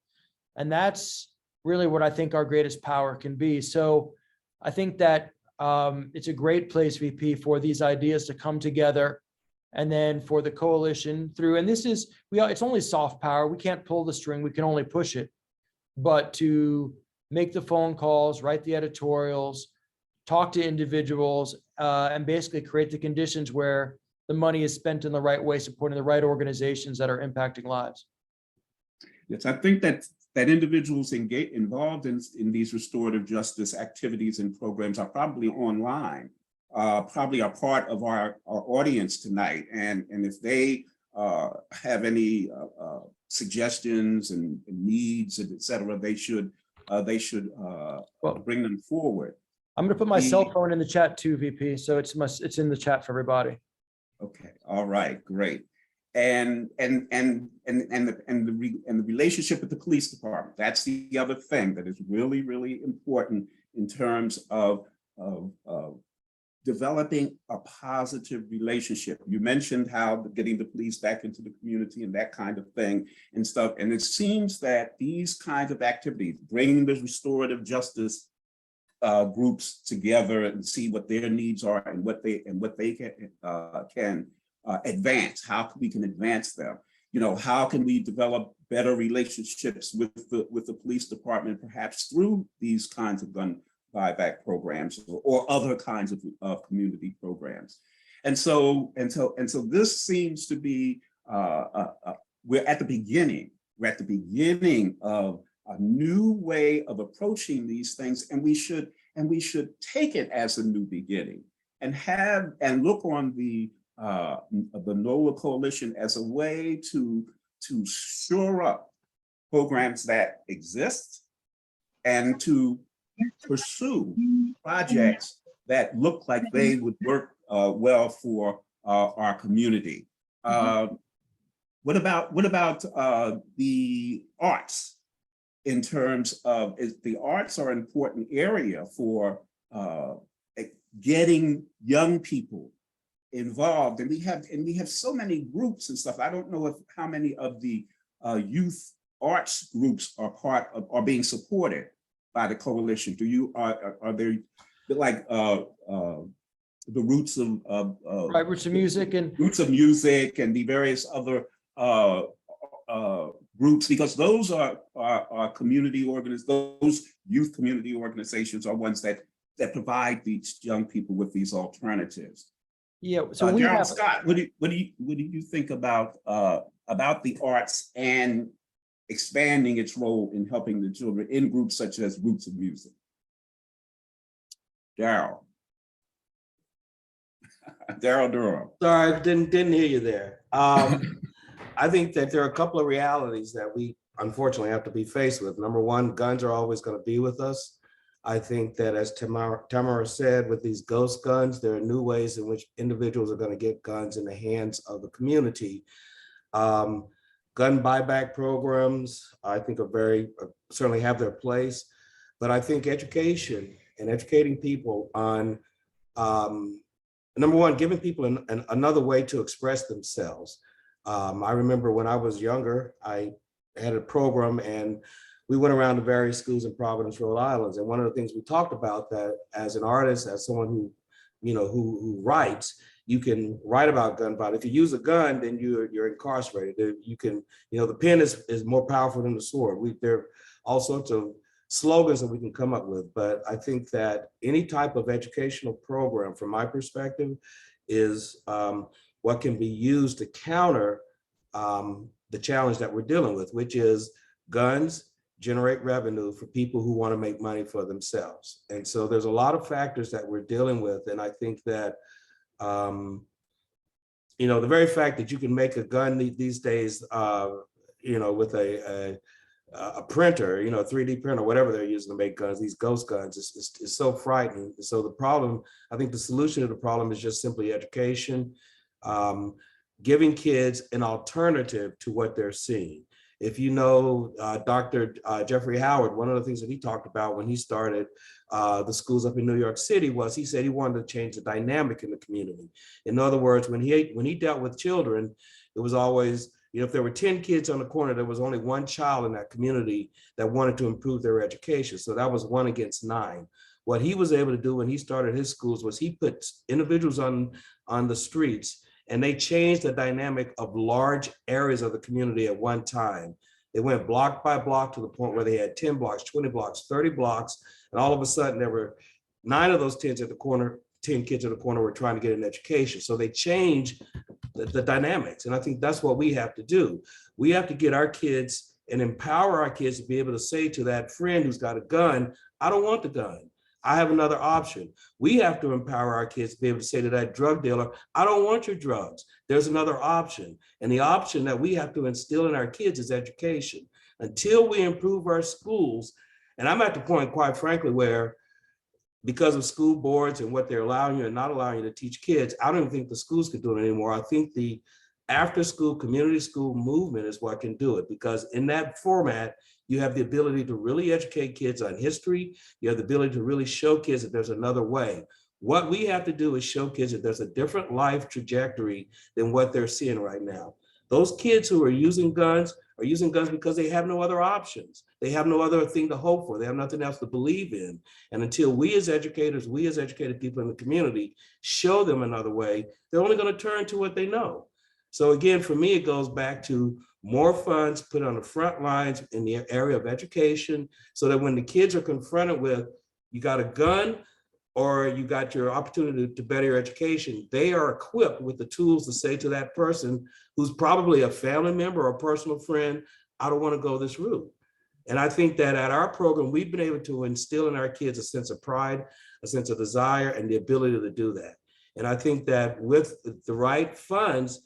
And that's really what I think our greatest power can be. So I think that it's a great place, VP, for these ideas to come together, and then for the coalition through, and it's only soft power. We can't pull the string, we can only push it, but to make the phone calls, write the editorials, talk to individuals, and basically create the conditions where the money is spent in the right way, supporting the right organizations that are impacting lives. Yes, I think that individuals involved in these restorative justice activities and programs are probably online, probably are part of our audience tonight. And if they have any suggestions and needs, et cetera, they should bring them forward. I'm going to put my cell phone in the chat too, VP. So it's in the chat for everybody. Okay. All right. Great. And the relationship with the police department. That's the other thing that is really, really important in terms of developing a positive relationship. You mentioned how getting the police back into the community and that kind of thing and stuff. And it seems that these kinds of activities, bringing the restorative justice groups together and see what their needs are and what they can advance, how we can advance them. How can we develop better relationships with the police department, perhaps through these kinds of gun buyback programs or other kinds of community programs. And so this seems to be we're at the beginning of a new way of approaching these things, and we should take it as a new beginning and look on the Nola Coalition as a way to shore up programs that exist and to pursue projects that look like they would work well for our community. What about the arts? In terms of, the arts are an important area for getting young people involved, and we have so many groups and stuff. I don't know how many of the youth arts groups are being supported by the coalition. Are there like the Roots of Music and the various other groups, because those are community those youth community organizations are ones that provide these young people with these alternatives. Yeah. So Gerald Scott, what do you think about the arts and expanding its role in helping the children in groups such as Roots of Music? Daryl Durham. Sorry, didn't hear you there. I think that there are a couple of realities that we unfortunately have to be faced with. Number one, guns are always going to be with us. I think that, as Tamara said, with these ghost guns, there are new ways in which individuals are going to get guns in the hands of the community. Gun buyback programs, I think, certainly have their place. But I think education and educating people on, number one, giving people another way to express themselves. I remember when I was younger, I had a program and we went around to various schools in Providence, Rhode Island. And one of the things we talked about, that as an artist, as someone who writes, you can write about gun violence. If you use a gun, then you're incarcerated. You can, the pen is more powerful than the sword. There are all sorts of slogans that we can come up with. But I think that any type of educational program, from my perspective, is what can be used to counter the challenge that we're dealing with, which is guns generate revenue for people who want to make money for themselves. And so there's a lot of factors that we're dealing with. And I think that the very fact that you can make a gun these days, with a printer, 3D printer, whatever they're using to make guns, these ghost guns, is so frightening. So the problem, I think the solution to the problem is just simply education, giving kids an alternative to what they're seeing. If you know Dr. Jeffrey Howard, one of the things that he talked about when he started the schools up in New York City was he said he wanted to change the dynamic in the community. In other words, when he dealt with children, it was always, if there were 10 kids on the corner, there was only one child in that community that wanted to improve their education. So that was 1 against 9. What he was able to do when he started his schools was he put individuals on the streets, and they changed the dynamic of large areas of the community at one time. They went block by block to the point where they had 10 blocks, 20 blocks, 30 blocks. And all of a sudden there were 9 of those 10 kids at the corner were trying to get an education. So they changed the dynamics. And I think that's what we have to do. We have to get our kids and empower our kids to be able to say to that friend who's got a gun, I don't want the gun. I have another option. We have to empower our kids to be able to say to that drug dealer, I don't want your drugs. There's another option. And the option that we have to instill in our kids is education. Until we improve our schools, and I'm at the point, quite frankly, where because of school boards and what they're allowing you and not allowing you to teach kids, I don't think the schools can do it anymore. I think the after school, community school movement is what can do it, because in that format, you have the ability to really educate kids on history. You have the ability to really show kids that there's another way. What we have to do is show kids that there's a different life trajectory than what they're seeing right now. Those kids who are using guns because they have no other options. They have no other thing to hope for. They have nothing else to believe in. And until we as educators, we as educated people in the community, show them another way, they're only going to turn to what they know. So again, for me, it goes back to more funds put on the front lines in the area of education, so that when the kids are confronted with, you got a gun or you got your opportunity to better your education, they are equipped with the tools to say to that person who's probably a family member or a personal friend, I don't want to go this route. And I think that at our program, we've been able to instill in our kids a sense of pride, a sense of desire, and the ability to do that. And I think that with the right funds,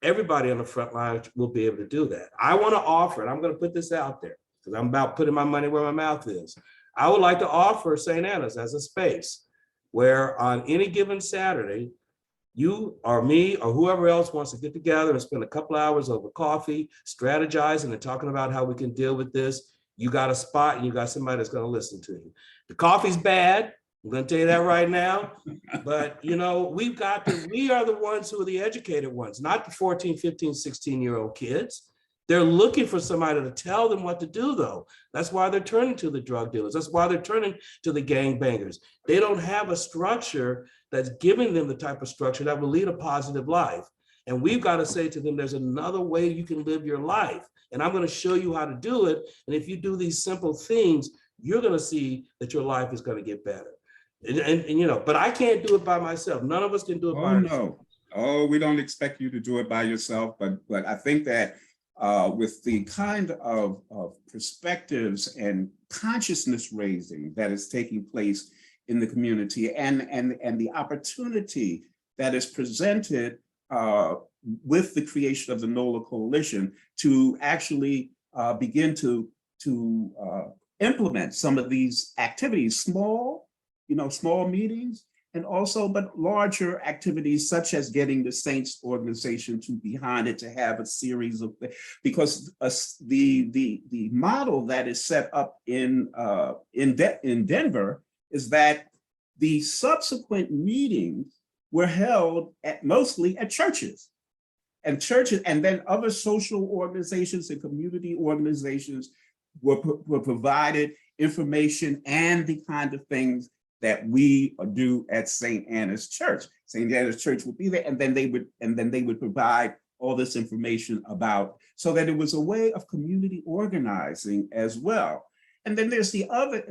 everybody on the front line will be able to do that. I want to offer, and I'm going to put this out there because I'm about putting my money where my mouth is. I would like to offer St. Anna's as a space where on any given Saturday, you or me or whoever else wants to get together and spend a couple hours over coffee, strategizing and talking about how we can deal with this. You got a spot and you got somebody that's going to listen to you. The coffee's bad. I'm going to tell you that right now. But, we are the ones who are the educated ones, not the 14, 15, 16-year-old kids. They're looking for somebody to tell them what to do, though. That's why they're turning to the drug dealers. That's why they're turning to the gangbangers. They don't have a structure that's giving them the type of structure that will lead a positive life. And we've got to say to them, there's another way you can live your life. And I'm going to show you how to do it. And if you do these simple things, you're going to see that your life is going to get better. But I can't do it by myself. None of us can do it by ourselves. Oh, we don't expect you to do it by yourself. But I think that with the kind of perspectives and consciousness raising that is taking place in the community and the opportunity that is presented with the creation of the Nola Coalition to actually begin to implement some of these activities, small meetings, and also, but larger activities such as getting the Saints organization to behind it to have a series of, because the model that is set up in Denver is that the subsequent meetings were held mostly at churches, and then other social organizations and community organizations were provided information and the kind of things that we do at St. Anna's Church. St. Anna's Church would be there, and then they would provide all this information about, so that it was a way of community organizing as well. And then there's the other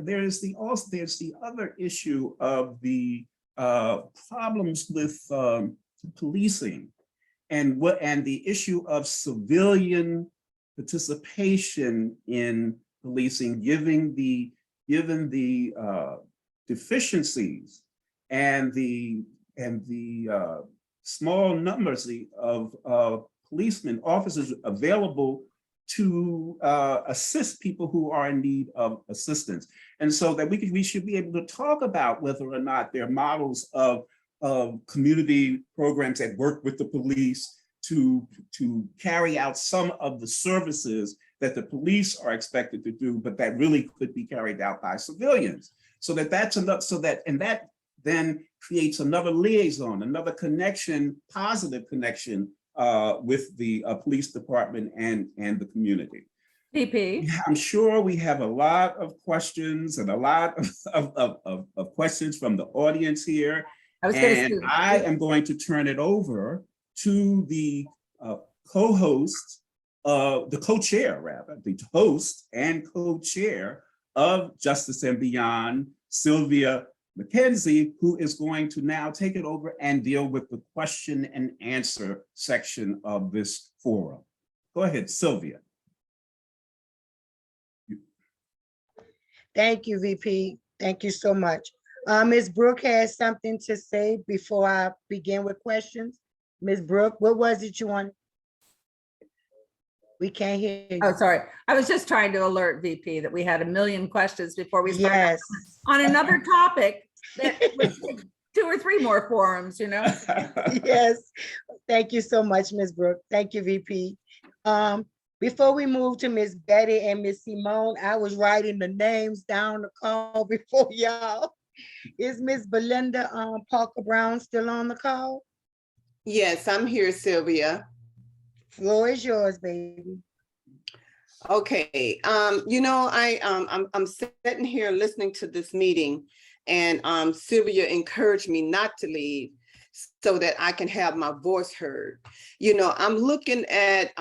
issue of the problems with policing and the issue of civilian participation in policing, given the deficiencies and the small numbers of policemen, officers available to assist people who are in need of assistance. And so that we should be able to talk about whether or not there are models of community programs that work with the police to carry out some of the services that the police are expected to do, but that really could be carried out by civilians. So that's enough, and that then creates another liaison, another connection, positive connection with the police department and the community. VP. I'm sure we have a lot of questions and a lot of questions from the audience here. And I am going to turn it over to the co-host, the co-chair rather, the host and co-chair of Justice and Beyond, Sylvia McKenzie, who is going to now take it over and deal with the question and answer section of this forum. Go ahead, Sylvia. Thank you, VP. Thank you so much. Ms. Brooke has something to say before I begin with questions. Ms. Brooke, what was it you wanted? We can't hear you. Oh, sorry. I was just trying to alert VP that we had a million questions before we started Yes. on another topic that would take 2 or 3 more forums, you know? Yes. Thank you so much, Ms. Brooke. Thank you, VP. Before we move to Ms. Betty and Ms. Simone, I was writing the names down the call before y'all. Is Ms. Belinda Parker Brown still on the call? Yes, I'm here, Sylvia. Floor is yours, baby. Okay, you know, I'm sitting here listening to this meeting, and Sylvia encouraged me not to leave so that I can have my voice heard. You know, I'm looking at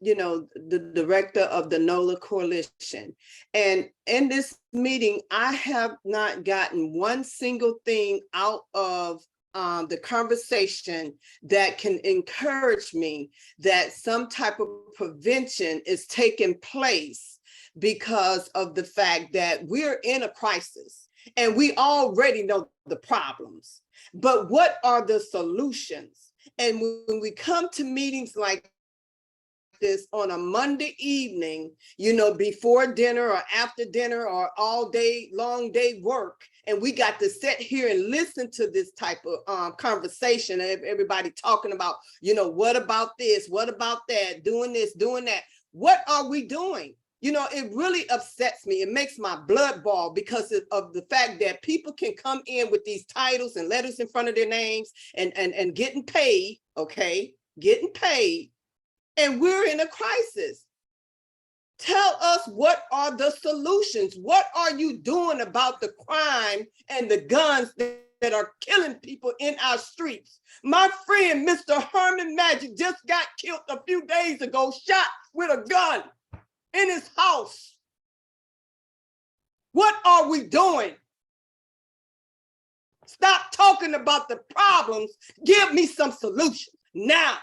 you know, the director of the Nola Coalition. And in this meeting, I have not gotten one single thing out of the conversation that can encourage me that some type of prevention is taking place because of the fact that we're in a crisis and we already know the problems. But what are the solutions? And when we come to meetings like this on a Monday evening, you know, before dinner or after dinner or all day, long day work, and we got to sit here and listen to this type of conversation, everybody talking about, you know, what about this, what about that, doing this, doing that. What are we doing? You know, it really upsets me. It makes my blood boil because of the fact that people can come in with these titles and letters in front of their names and getting paid, okay, getting paid. And we're in a crisis. Tell us, what are the solutions? What are you doing about the crime and the guns that are killing people in our streets? My friend, Mr. Herman Magic, just got killed a few days ago, shot with a gun in his house. What are we doing? Stop talking about the problems. Give me some solutions now.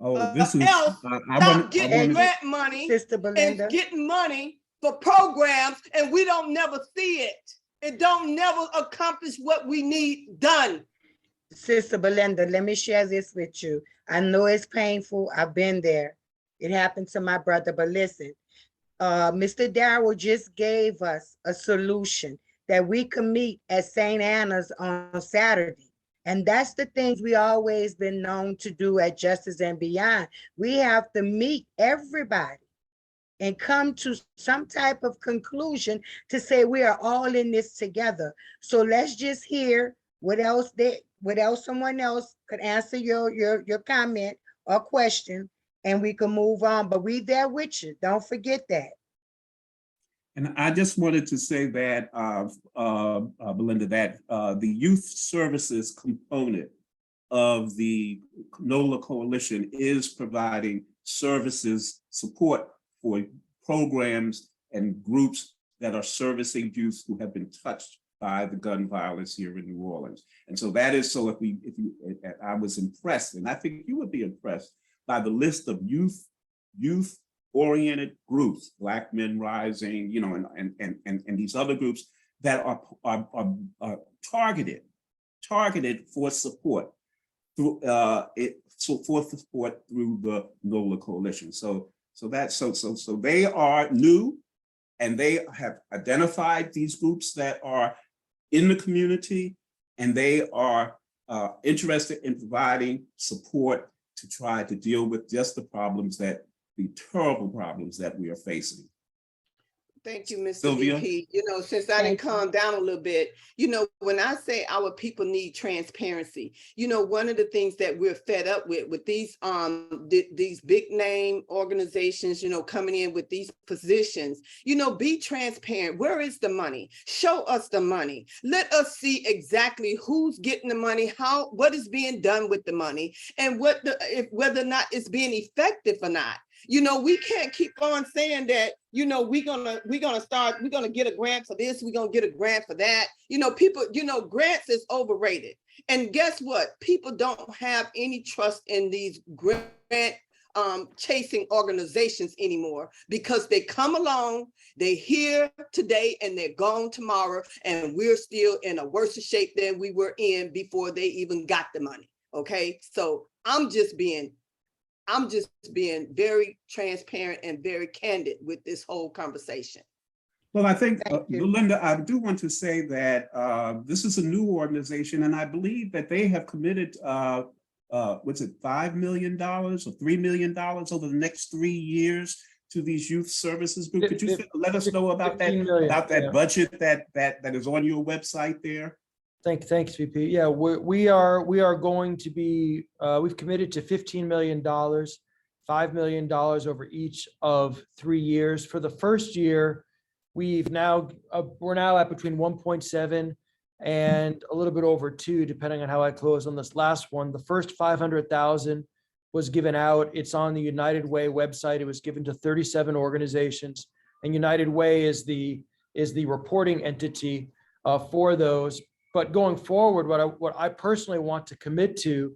Oh, this is, stop getting grant money, Sister Belinda, and getting money for programs, and we don't never see it. It don't never accomplish what we need done. Sister Belinda, let me share this with you. I know it's painful. I've been there. It happened to my brother, but listen, Mr. Darrell just gave us a solution that we can meet at St. Anna's on Saturday. And that's the things we always been known to do at Justice and Beyond. We have to meet everybody and come to some type of conclusion to say we are all in this together. So let's just hear what else someone else could answer your comment or question, and we can move on. But we there with you. Don't forget that. And I just wanted to say that, Belinda, that the youth services component of the NOLA Coalition is providing services, support for programs and groups that are servicing youth who have been touched by the gun violence here in New Orleans. And so that is, so I was impressed, and I think you would be impressed by the list of youth-oriented groups, Black Men Rising, you know, and these other groups that are targeted targeted for support through for support through the NOLA coalition. So they are new, and they have identified these groups that are in the community, and they are interested in providing support to try to deal with just the terrible problems that we are facing. Thank you, Mr. Sylvia? VP. Since I didn't calm down a little bit, when I say our people need transparency, one of the things that we're fed up with these big name organizations, coming in with these positions, be transparent. Where is the money? Show us the money. Let us see exactly who's getting the money, what is being done with the money, and whether or not it's being effective or not. We can't keep on saying that, we're gonna get a grant for this, we're gonna get a grant for that. People, grants is overrated. And guess what? People don't have any trust in these grant chasing organizations anymore, because they come along, they here today and they're gone tomorrow, and we're still in a worse shape than we were in before they even got the money. Okay, so I'm just being very transparent and very candid with this whole conversation. Well, I think, Belinda, I do want to say that this is a new organization, and I believe that they have committed, what's it, $5 million or $3 million over the next 3 years to these youth services group. Could you let us know about that budget that is on your website there? Thanks, VP. Yeah, we are going to be, we've committed to $15 million, $5 million over each of 3 years. For the first year, we're now at between 1.7 and a little bit over 2, depending on how I close on this last one. The first 500,000 was given out. It's on the United Way website. It was given to 37 organizations, and United Way is the reporting entity for those. But going forward, what I personally want to commit to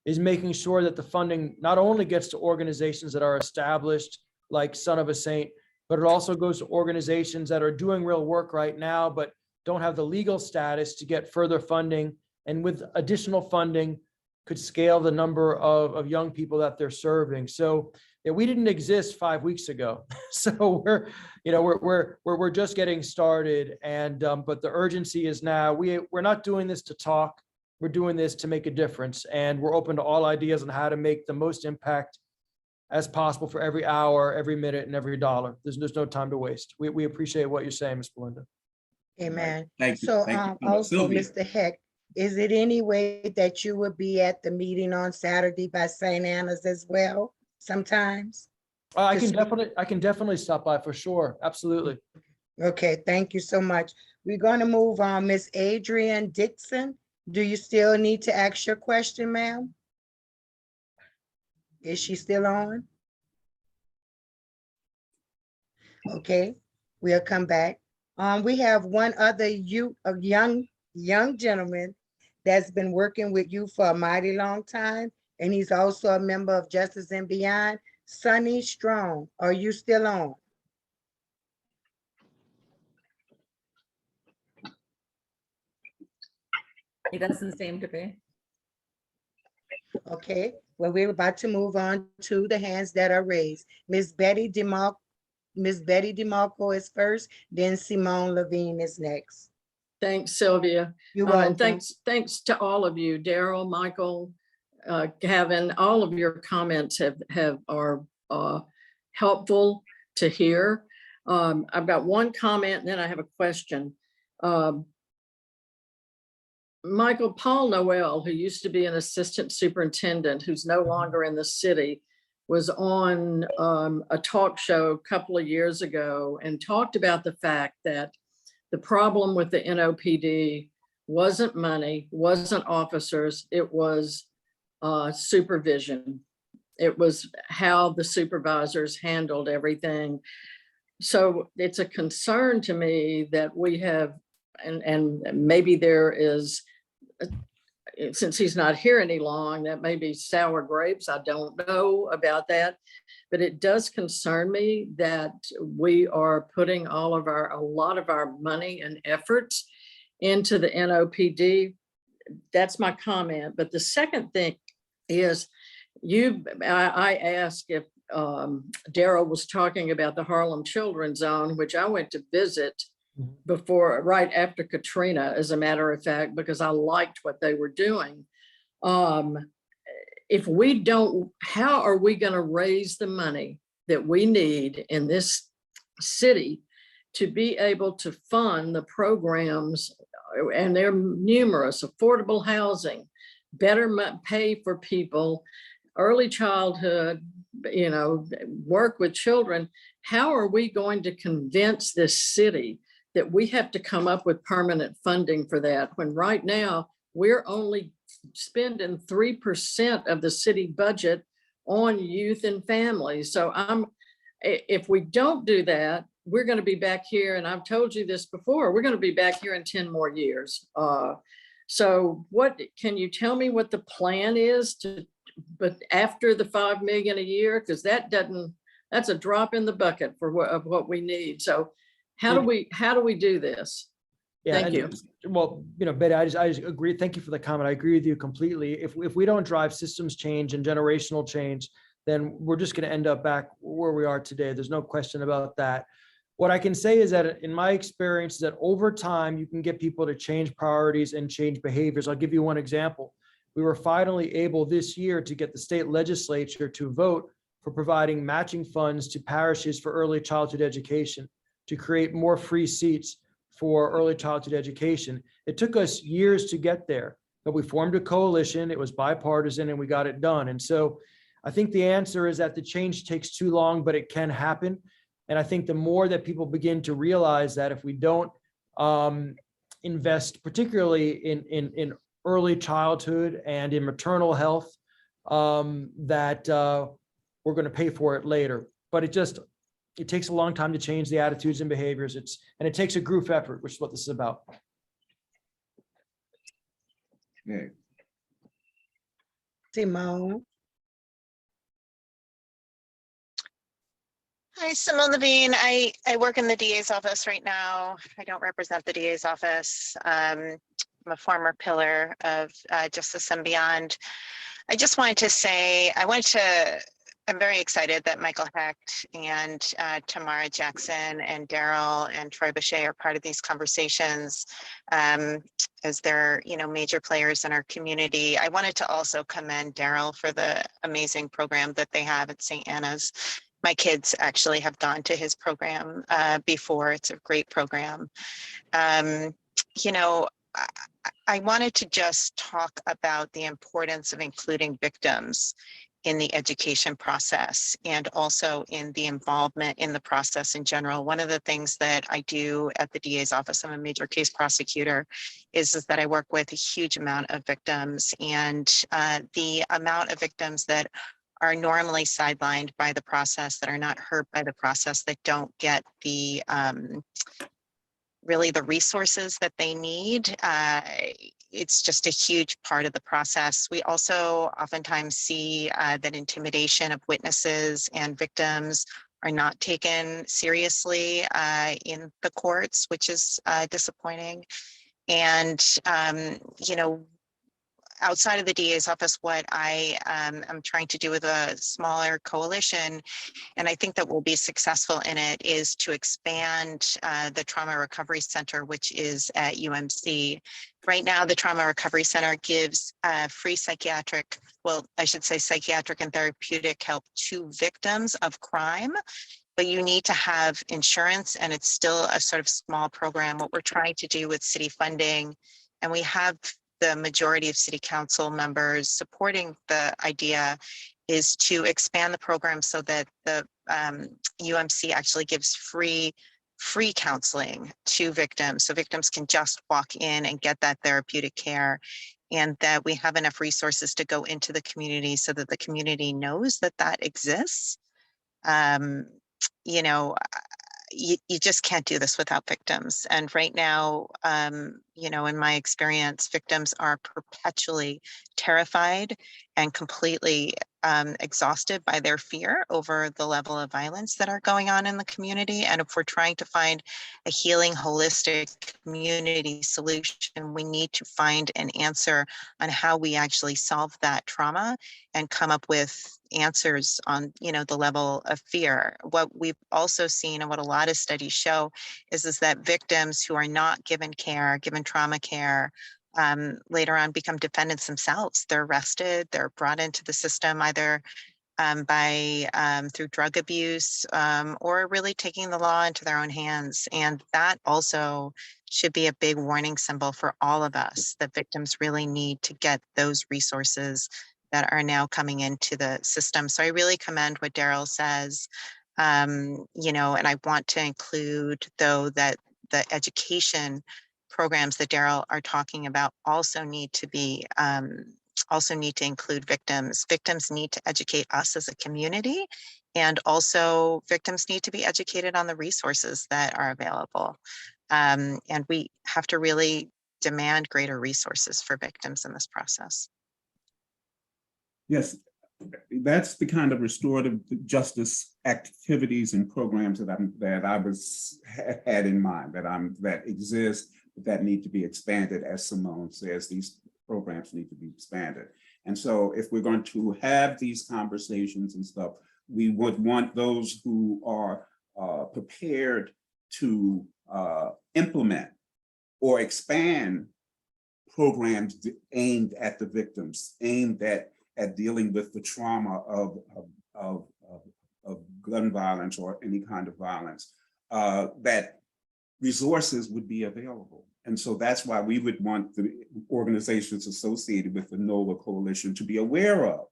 is making sure that the funding not only gets to organizations that are established, like Son of a Saint, but it also goes to organizations that are doing real work right now, but don't have the legal status to get further funding. And with additional funding, could scale the number of young people that they're serving. So yeah, we didn't exist 5 weeks ago. So we're just getting started. And but the urgency is now. We're not doing this to talk. We're doing this to make a difference. And we're open to all ideas on how to make the most impact as possible for every hour, every minute, and every dollar. There's no time to waste. We appreciate what you're saying, Ms. Belinda. Amen. Thank you. So Thank you. also, Sylvia. Mr. Heck, is it any way that you would be at the meeting on Saturday by St. Anna's as well sometimes? I can definitely stop by for sure. Absolutely. Okay, thank you so much. We're going to move on. Miss Adrienne Dixon, do you still need to ask your question, ma'am? Is she still on? Okay, we'll come back. We have one other young gentleman that's been working with you for a mighty long time, and he's also a member of Justice and Beyond. Sonny Strong, are you still on? He doesn't seem to be. Okay, well, we're about to move on to the hands that are raised. Miss Betty DeMarco is first, then Simone Levine is next. Thanks, Sylvia. You're And welcome. thanks to all of you, Daryl, Michael, Gavin. All of your comments are helpful to hear. I've got one comment and then I have a question. Michael Paul Noel, who used to be an assistant superintendent, who's no longer in the city, was on a talk show a couple of years ago and talked about the fact that the problem with the NOPD wasn't money, wasn't officers, it was supervision. It was how the supervisors handled everything. So it's a concern to me that we have, and maybe there is, since he's not here any long, that may be sour grapes. I don't know about that, but it does concern me that we are putting a lot of our money and efforts into the NOPD. that's my comment. But the second thing is I asked if Daryl was talking about the Harlem Children's Zone, which I went to visit right after Katrina, as a matter of fact, because I liked what they were doing. If we don't, how are we going to raise the money that we need in this city to be able to fund the programs? And they're numerous: affordable housing, better pay for people, early childhood, work with children. How are we going to convince this city that we have to come up with permanent funding for that, when right now we're only spending 3% of the city budget on youth and families? So if we don't do that, we're going to be back here, and I've told you this before, we're going to be back here in 10 more years. So what can you tell me what the plan is but after the 5 million a year? Because that's a drop in the bucket of what we need. So how do we do this? Yeah, Thank you. Well, Betty, I just agree. Thank you for the comment. I agree with you completely. If we don't drive systems change and generational change, then we're just going to end up back where we are today. There's no question about that. What I can say is that in my experience, that over time, you can get people to change priorities and change behaviors. I'll give you one example. We were finally able this year to get the state legislature to vote for providing matching funds to parishes for early childhood education, to create more free seats for early childhood education. It took us years to get there, but we formed a coalition. It was bipartisan and we got it done. And so I think the answer is that the change takes too long, but it can happen. And I think the more that people begin to realize that if we don't invest, particularly in early childhood and in maternal health, that we're going to pay for it later. But it takes a long time to change the attitudes and behaviors. And it takes a group effort, which is what this is about. Okay. Simone. Hi, Simone Levine. I work in the DA's office right now. I don't represent the DA's office. I'm a former pillar of Justice and Beyond. I just wanted to say, I'm very excited that Michael Hecht and Tamara Jackson and Daryl and Troy Boucher are part of these conversations, as they're major players in our community. I wanted to also commend Daryl for the amazing program that they have at St. Anna's. My kids actually have gone to his program before. It's a great program. I wanted to just talk about the importance of including victims in the education process and also in the involvement in the process in general. One of the things that I do at the DA's office, I'm a major case prosecutor, is that I work with a huge amount of victims, and the amount of victims that are normally sidelined by the process, that are not hurt by the process, that don't get the really the resources that they need. It's just a huge part of the process. We also oftentimes see that intimidation of witnesses and victims are not taken seriously in the courts, which is disappointing. And, outside of the DA's office, what I am trying to do with a smaller coalition, and I think that we'll be successful in it, is to expand the Trauma Recovery Center, which is at UMC. Right now, the Trauma Recovery Center gives free psychiatric and therapeutic help to victims of crime, but you need to have insurance, and it's still a sort of small program. What we're trying to do with city funding, and we have the majority of city council members supporting the idea, is to expand the program so that the UMC actually gives free counseling to victims, so victims can just walk in and get that therapeutic care, and that we have enough resources to go into the community so that the community knows that that exists. You just can't do this without victims. And right now, in my experience, victims are perpetually terrified and completely exhausted by their fear over the level of violence that are going on in the community. And if we're trying to find a healing, holistic community solution, we need to find an answer on how we actually solve that trauma and come up with answers on, the level of fear. What we've also seen and what a lot of studies show is that victims who are not given care, given trauma care, later on become defendants themselves. They're arrested, they're brought into the system either through drug abuse or really taking the law into their own hands. And that also should be a big warning symbol for all of us, that victims really need to get those resources that are now coming into the system. So I really commend what Daryl says, and I want to include, though, that the education programs that Daryl are talking about also need to include victims. Victims need to educate us as a community, and also victims need to be educated on the resources that are available. And we have to really demand greater resources for victims in this process. Yes, that's the kind of restorative justice activities and programs that I had in mind, that exist, that need to be expanded. As Simone says, these programs need to be expanded. And so if we're going to have these conversations and stuff, we would want those who are prepared to implement or expand programs aimed at the victims, aimed at dealing with the trauma of gun violence or any kind of violence, that resources would be available. And so that's why we would want the organizations associated with the Nola Coalition to be aware of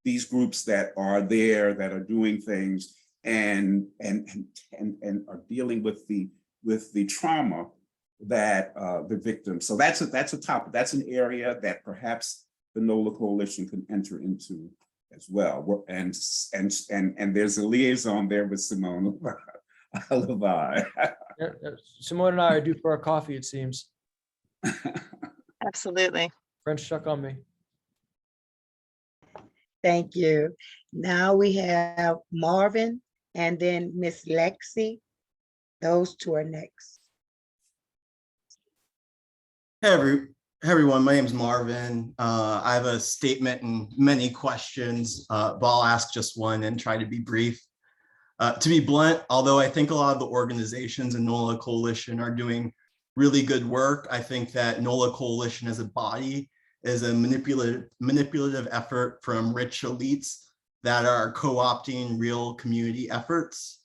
these groups that are there, that are doing things and are dealing with the trauma that the victims. So that's a topic, that's an area that perhaps the Nola Coalition can enter into as well. And there's a liaison there with Simone Levi. Simone and I are due for a coffee, it seems. Absolutely. French chuck on me. Thank you. Now we have Marvin and then Miss Lexi. Those two are next. Hey everyone, my name is Marvin. I have a statement and many questions, but I'll ask just one and try to be brief. To be blunt, although I think a lot of the organizations in NOLA Coalition are doing really good work, I think that NOLA Coalition as a body is a manipulative effort from rich elites that are co-opting real community efforts.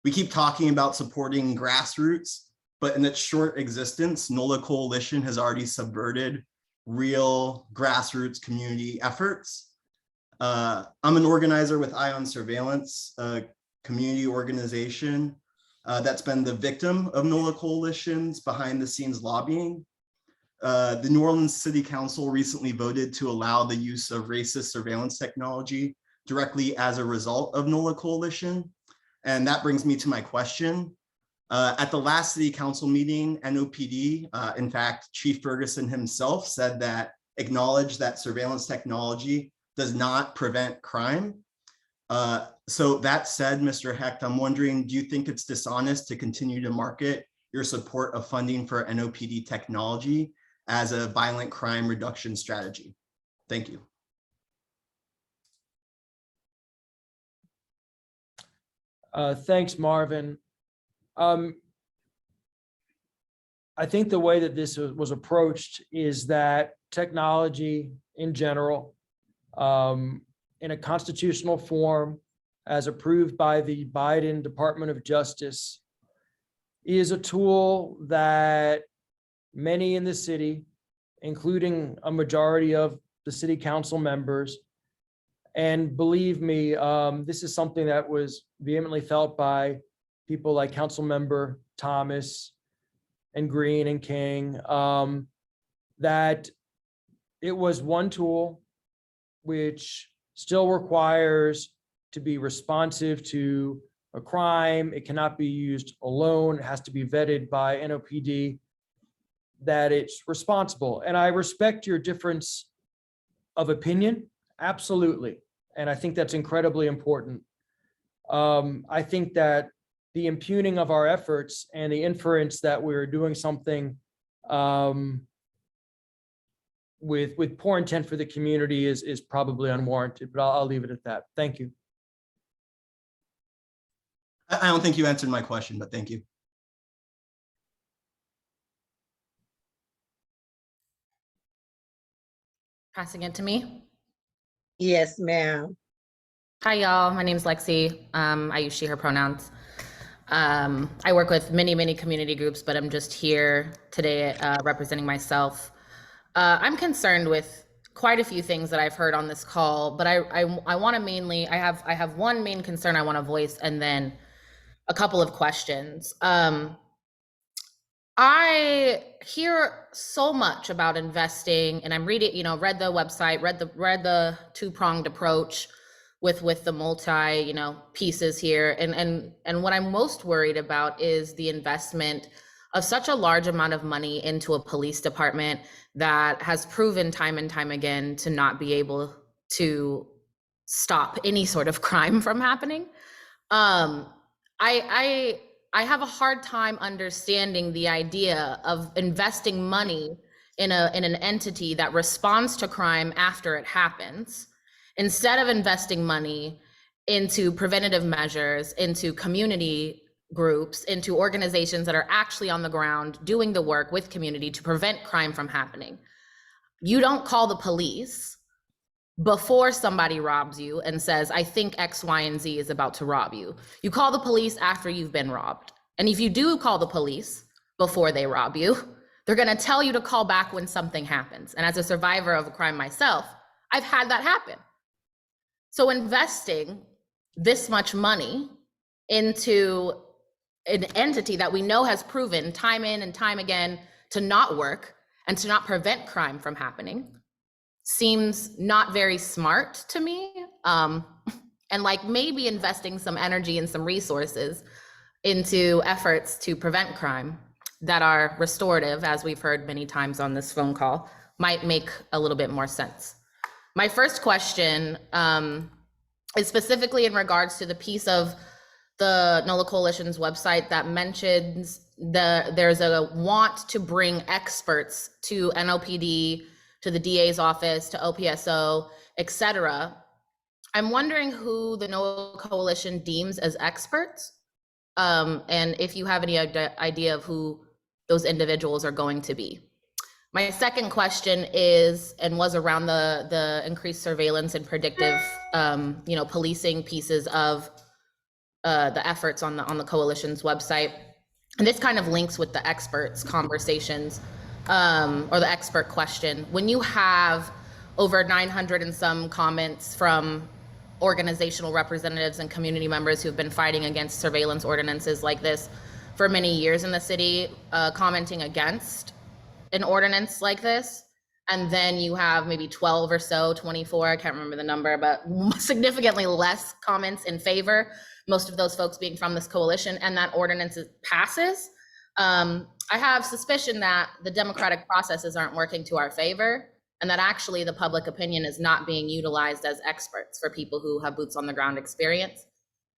We keep talking about supporting grassroots, but in its short existence, NOLA Coalition has already subverted real grassroots community efforts. I'm an organizer with Eye on Surveillance, a community organization that's been the victim of NOLA Coalition's behind the scenes lobbying. The New Orleans City Council recently voted to allow the use of racist surveillance technology directly as a result of NOLA Coalition. And that brings me to my question. At the last City Council meeting, NOPD, in fact, Chief Ferguson himself said that, acknowledged that surveillance technology does not prevent crime. So that said, Mr. Hecht, I'm wondering, do you think it's dishonest to continue to market your support of funding for NOPD technology as a violent crime reduction strategy? Thank you. Thanks, Marvin. I think the way that this was approached is that technology in general, in a constitutional form, as approved by the Biden Department of Justice, is a tool that many in the city, including a majority of the city council members, and believe me, this is something that was vehemently felt by people like Councilmember Thomas and Green and King, that it was one tool which still requires to be responsive to a crime. It cannot be used alone. It has to be vetted by NOPD, that it's responsible. And I respect your difference of opinion, absolutely. And I think that's incredibly important. I think that the impugning of our efforts and the inference that we're doing something with poor intent for the community is probably unwarranted, but I'll leave it at that. Thank you. I don't think you answered my question, but thank you. Passing it to me. Yes, ma'am. Hi, y'all. My name is Lexi. I use she, her pronouns. I work with many community groups, but I'm just here today representing myself. I'm concerned with quite a few things that I've heard on this call, but I want to mainly, I have one main concern I want to voice and then a couple of questions. I hear so much about investing, and I'm reading, read the website, read the two-pronged approach with the multi, pieces here. And what I'm most worried about is the investment of such a large amount of money into a police department that has proven time and time again to not be able to stop any sort of crime from happening. I have a hard time understanding the idea of investing money in an entity that responds to crime after it happens, instead of investing money into preventative measures, into community groups, into organizations that are actually on the ground doing the work with community to prevent crime from happening. You don't call the police before somebody robs you and says, I think X, Y, and Z is about to rob you. You call the police after you've been robbed. And if you do call the police before they rob you, they're gonna tell you to call back when something happens. And as a survivor of a crime myself, I've had that happen. So investing this much money into an entity that we know has proven time in and time again to not work and to not prevent crime from happening seems not very smart to me. And like maybe investing some energy and some resources into efforts to prevent crime that are restorative, as we've heard many times on this phone call, might make a little bit more sense. My first question is specifically in regards to the piece of the NOLA Coalition's website that mentions there's a want to bring experts to NOPD, to the DA's office, to OPSO, et cetera. I'm wondering who the NOLA Coalition deems as experts, and if you have any idea of who those individuals are going to be. My second question is, and was around the increased surveillance and predictive, policing pieces of the efforts on the coalition's website. And this kind of links with the experts conversations, or the expert question. When you have over 900 and some comments from organizational representatives and community members who've been fighting against surveillance ordinances like this for many years in the city, commenting against an ordinance like this, and then you have maybe 12 or so, 24, I can't remember the number, but significantly less comments in favor, most of those folks being from this coalition, and that ordinance passes. I have suspicion that the democratic processes aren't working to our favor, and that actually the public opinion is not being utilized as experts for people who have boots on the ground experience.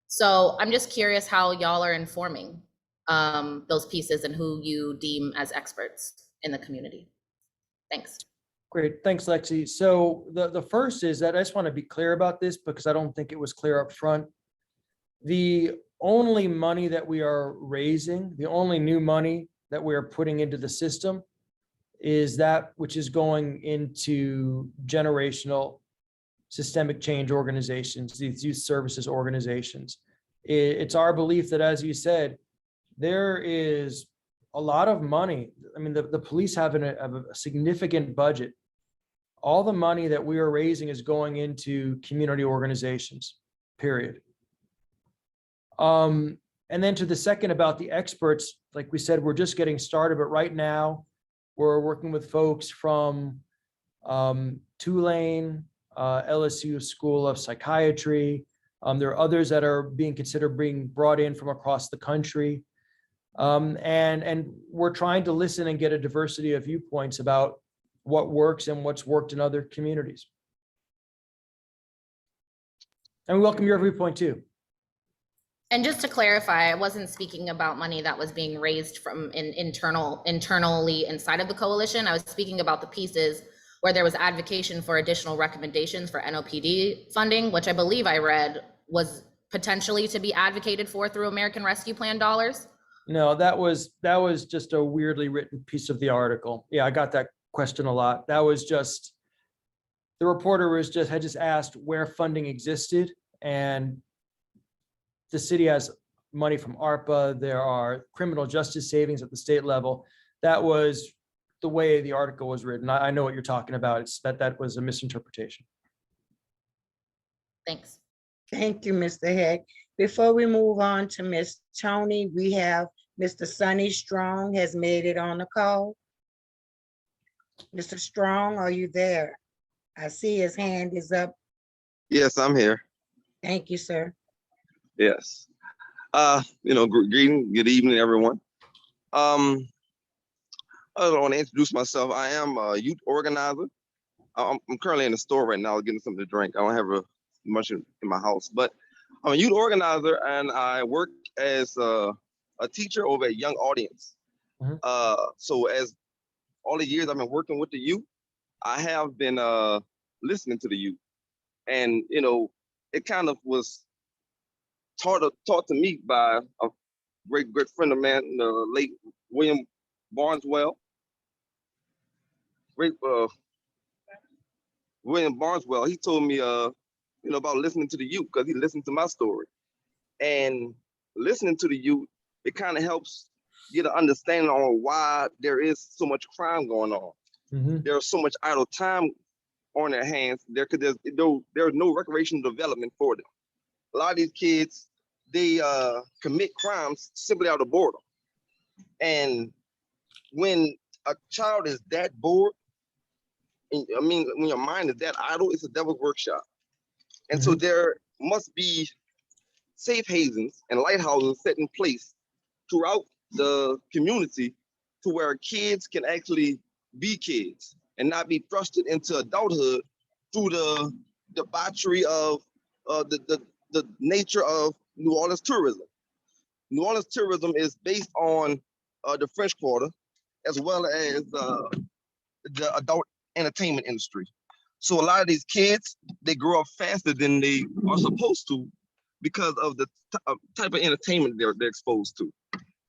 So I'm just curious how y'all are informing those pieces and who you deem as experts in the community. Thanks. Great, thanks, Lexi. So the first is that I just want to be clear about this because I don't think it was clear up front. The only money that we are raising, the only new money that we are putting into the system is that which is going into generational systemic change organizations, these youth services organizations. It's our belief that, as you said, there is a lot of money. I mean, the police have a significant budget. All the money that we are raising is going into community organizations, period. And then to the second about the experts, like we said, we're just getting started, but right now we're working with folks from Tulane, LSU School of Psychiatry. There are others that are being considered being brought in from across the country. And we're trying to listen and get a diversity of viewpoints about what works and what's worked in other communities. And we welcome your viewpoint too. And just to clarify, I wasn't speaking about money that was being raised from internally inside of the coalition. I was speaking about the pieces where there was advocacy for additional recommendations for NOPD funding, which I believe I read was potentially to be advocated for through American Rescue Plan dollars. No, that was just a weirdly written piece of the article. Yeah, I got that question a lot. That was just, the reporter had just asked where funding existed, and the city has money from ARPA. There are criminal justice savings at the state level. That was the way the article was written. I know what you're talking about. It's that was a misinterpretation. Thanks. Thank you, Mr. Heck. Before we move on to Ms. Tony, we have Mr. Sonny Strong has made it on the call. Mr. Strong, are you there? I see his hand is up. Yes, I'm here. Thank you, sir. Yes. Greeting, good evening, everyone. I want to introduce myself. I am a youth organizer. I'm currently in the store right now getting something to drink. I don't have much in my house, but I'm a youth organizer, and I work as a teacher over at Young Audience. So as all the years I've been working with the youth, I have been listening to the youth, and it kind of was taught to me by a great friend of mine, the late William Barneswell. William Barneswell. He told me about listening to the youth, because he listened to my story. And listening to the youth, it kind of helps get an understanding on why there is so much crime going on. There's so much idle time on their hands there, because there's no recreational development for them. A lot of these kids, they commit crimes simply out of boredom. And when a child is that bored, when your mind is that idle, it's a devil's workshop. And so there must be safe havens and lighthouses set in place throughout the community to where kids can actually be kids and not be thrusted into adulthood through the debauchery of the nature of New Orleans tourism. New Orleans tourism is based on the French Quarter, as well as the adult entertainment industry. So a lot of these kids, they grow up faster than they are supposed to because of the type of entertainment they're exposed to.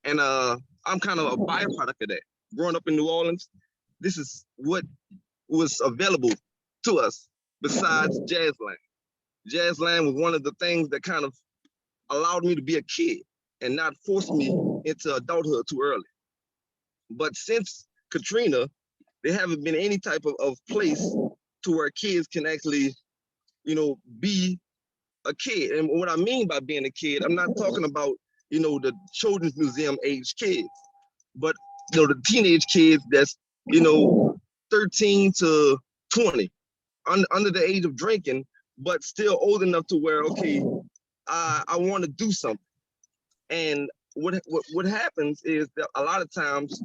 And I'm kind of a byproduct of that. Growing up in New Orleans, this is what was available to us besides Jazzland. Jazzland was one of the things that kind of allowed me to be a kid and not force me into adulthood too early. But since Katrina, there haven't been any type of place to where kids can actually, be a kid. And what I mean by being a kid, I'm not talking about, the children's museum age kids, but the teenage kids that's, 13 to 20, under the age of drinking, but still old enough to where, okay, I want to do something. And what happens is that a lot of times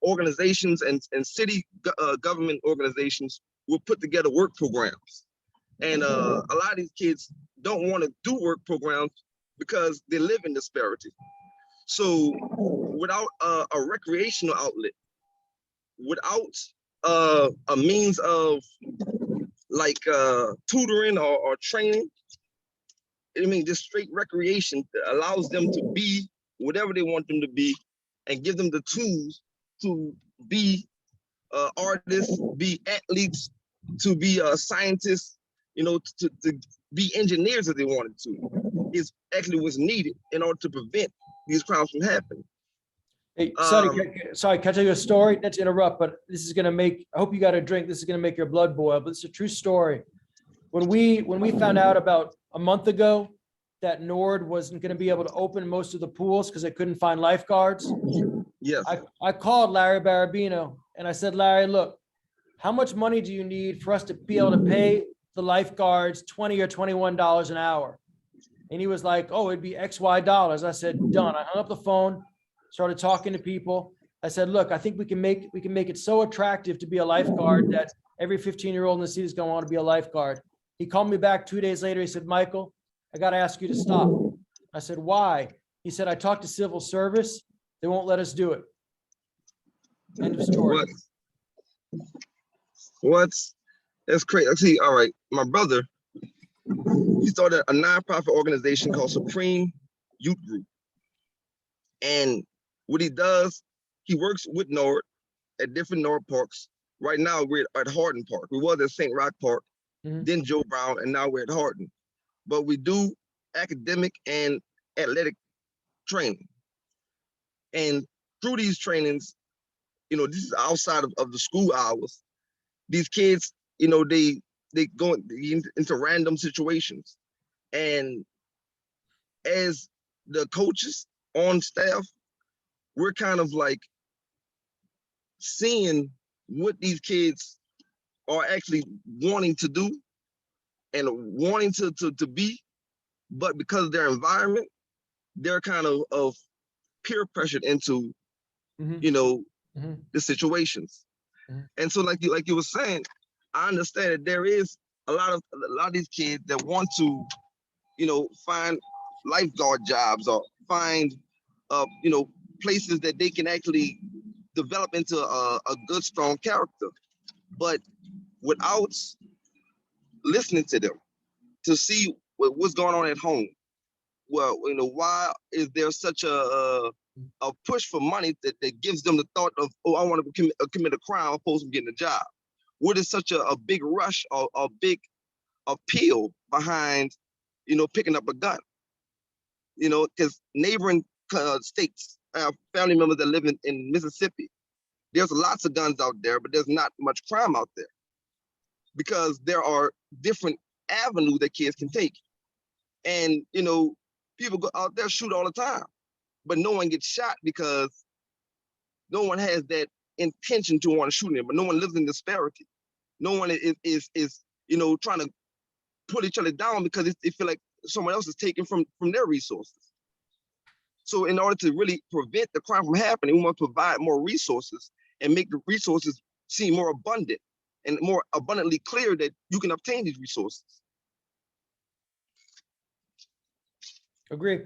organizations and city government organizations will put together work programs. And a lot of these kids don't want to do work programs because they live in disparity. So without a recreational outlet, without a means of like tutoring or training, just straight recreation that allows them to be whatever they want them to be and give them the tools to be artists, be athletes, to be scientists, to be engineers if they wanted to, is actually what's needed in order to prevent these crimes from happening. Hey, sorry, can I tell you a story? Not to interrupt, but this is going to make, I hope you got a drink. This is going to make your blood boil, but it's a true story. When we found out about a month ago that Nord wasn't going to be able to open most of the pools because they couldn't find lifeguards. Yes. I called Larry Barabino and I said, Larry, look, how much money do you need for us to be able to pay the lifeguards $20 or $21 an hour? And he was like, oh, it'd be XY dollars. I said, done. I hung up the phone, started talking to people. I said, look, I think we can make it so attractive to be a lifeguard that every 15-year-old in the city is going to want to be a lifeguard. He called me back 2 days later. He said, Michael, I got to ask you to stop. I said, why? He said, I talked to civil service. They won't let us do it. End of story. What's that's crazy. See, all right, my brother, he started a nonprofit organization called Supreme Youth Group. And what he does, he works with NORD at different NORD parks. Right now, we're at Hardin Park. We was at St. Roch Park, then Joe Brown, and now we're at Hardin. But we do academic and athletic training. And through these trainings, you know, this is outside of the school hours. These kids, you know, they go into random situations. And as the coaches on staff, we're kind of like seeing what these kids are actually wanting to do and wanting to be, but because of their environment, they're kind of peer pressured into, you know, the situations. And so like you were saying, I understand that there is a lot of these kids that want to, you know, find lifeguard jobs or find, you know, places that they can actually develop into a good, strong character. But without listening to them, to see what's going on at home, well, you know, why is there such a push for money that gives them the thought of, oh, I want to commit a crime opposed to getting a job? What is such a big rush or a big appeal behind, you know, picking up a gun? You know, because neighboring states, family members that live in Mississippi, there's lots of guns out there, but there's not much crime out there because there are different avenues that kids can take. And, you know, people go out there, shoot all the time, but no one gets shot because no one has that intention to want to shoot them, but no one lives in disparity. No one is you know, trying to put each other down because they feel like someone else is taking from their resources. So in order to really prevent the crime from happening, we must provide more resources and make the resources seem more abundant and more abundantly clear that you can obtain these resources. Agree.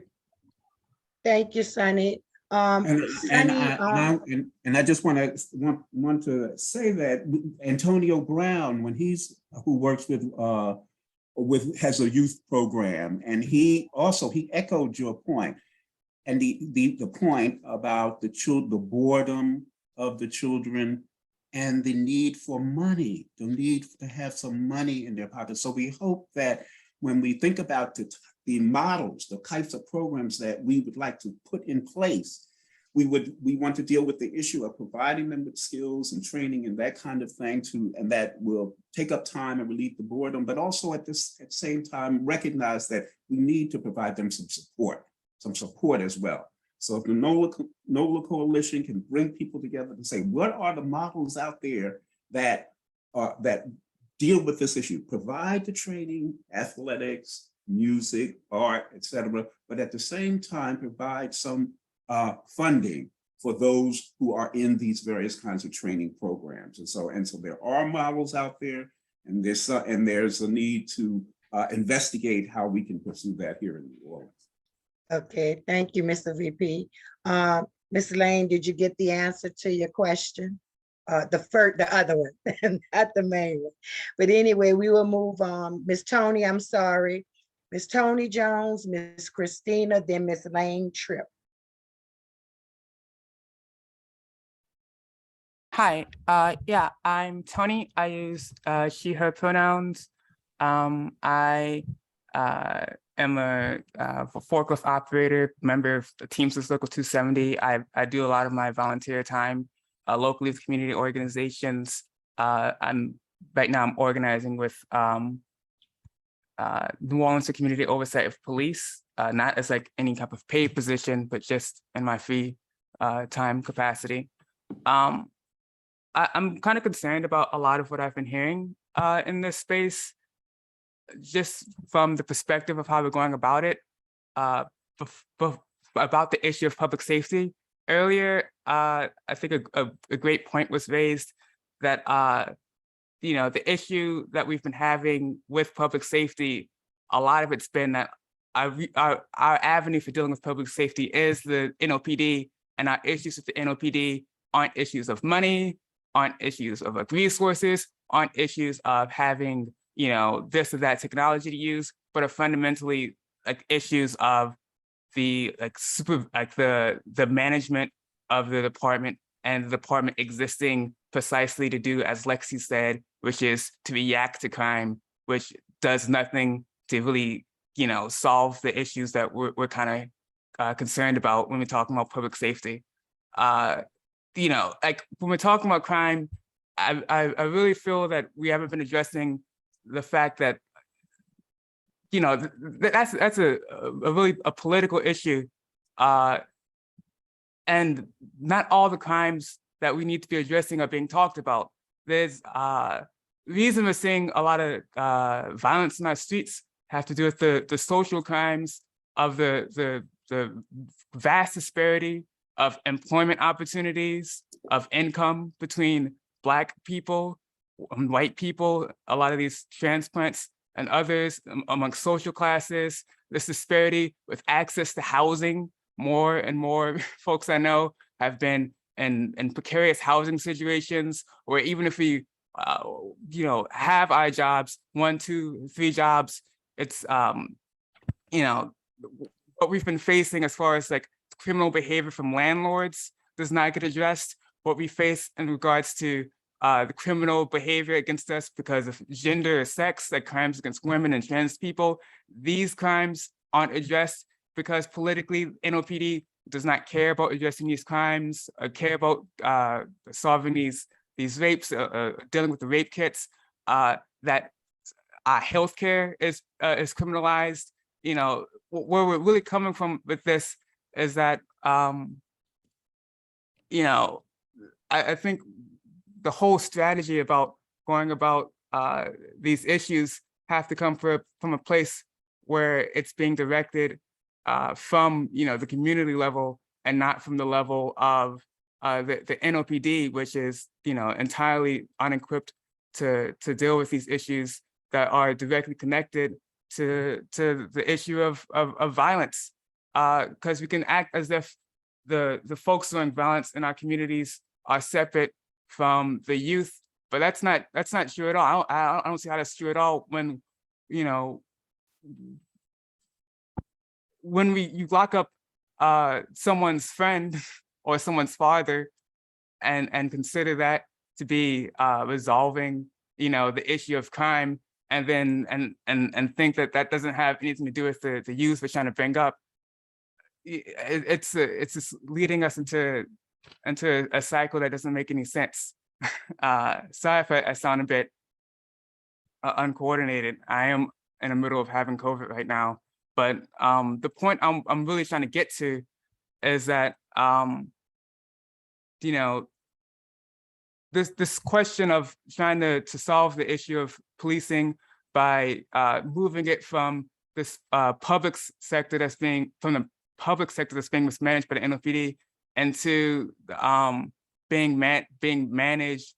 Thank you, Sonny. And Sonny, I just want to say that Antonio Brown, when who works with has a youth program, and he echoed your point, and the point about the boredom of the children and the need for money, the need to have some money in their pockets. So we hope that when we think about the models, the types of programs that we would like to put in place, we want to deal with the issue of providing them with skills and training and that kind of thing and that will take up time and relieve the boredom, but also at the same time recognize that we need to provide them some support as well. So if the NOLA Coalition can bring people together to say, what are the models out there that deal with this issue? Provide the training, athletics, music, art, etc., but at the same time provide some funding for those who are in these various kinds of training programs. And so there are models out there, and there's a need to investigate how we can pursue that here in New Orleans. okay, thank you, Mr. VP. Ms. Lane, did you get the answer to your question? The other one, not the main one. But anyway, we will move on. Ms. Tony, I'm sorry. Ms. Tony Jones, Ms. Christina, then Ms. Lane Tripp. Hi, yeah, I'm Tony. I use she, her pronouns. I am a forklift operator, member of the Teamsters Local 270. I do a lot of my volunteer time locally with community organizations. Right now I'm organizing with New Orleans Community Oversight of Police, not as like any type of paid position, but just in my free time capacity. I'm kind of concerned about a lot of what I've been hearing in this space, just from the perspective of how we're going about it, about the issue of public safety. Earlier, I think a great point was raised that the issue that we've been having with public safety, a lot of it's been that our avenue for dealing with public safety is the NOPD, and our issues with the NOPD aren't issues of money, aren't issues of like resources, aren't issues of having, you know, this or that technology to use, but are fundamentally like issues of the the management of the department, and the department existing precisely to do, as Lexi said, which is to react to crime, which does nothing to really, you know, solve the issues that we're kind of concerned about when we're talking about public safety. You know, like when we're talking about crime, I really feel that we haven't been addressing the fact that, you know, that's a really a political issue, and not all the crimes that we need to be addressing are being talked about. There's reason we're seeing a lot of violence in our streets have to do with the social crimes of the vast disparity of employment opportunities, of income between Black people and white people, a lot of these transplants and others amongst social classes, this disparity with access to housing. More and more folks I know have been in precarious housing situations, where even if we you know, have our jobs, 1, 2, 3 jobs, it's you know, what we've been facing as far as like criminal behavior from landlords does not get addressed. What we face in regards to the criminal behavior against us because of gender or sex, like crimes against women and trans people, these crimes aren't addressed because politically NOPD does not care about addressing these crimes, or care about solving these rapes, dealing with the rape kits, that healthcare is criminalized. You know, where we're really coming from with this is that, you know, I think the whole strategy about going about these issues have to come from a place where it's being directed from, you know, the community level, and not from the level of the NOPD, which is, you know, entirely unequipped to deal with these issues that are directly connected to the issue of violence. Because we can act as if the folks doing violence in our communities are separate from the youth, but that's not true at all. I don't see how that's true at all when, you know, when you lock up someone's friend or someone's father and consider that to be resolving, you know, the issue of crime, and then and think that that doesn't have anything to do with the youth we're trying to bring up, it's just leading us into a cycle that doesn't make any sense. Sorry if I sound a bit uncoordinated. I am in the middle of having COVID right now, but the point I'm really trying to get to is that you know, this question of trying to solve the issue of policing by moving it from this public sector that's being mismanaged by the NOPD into being managed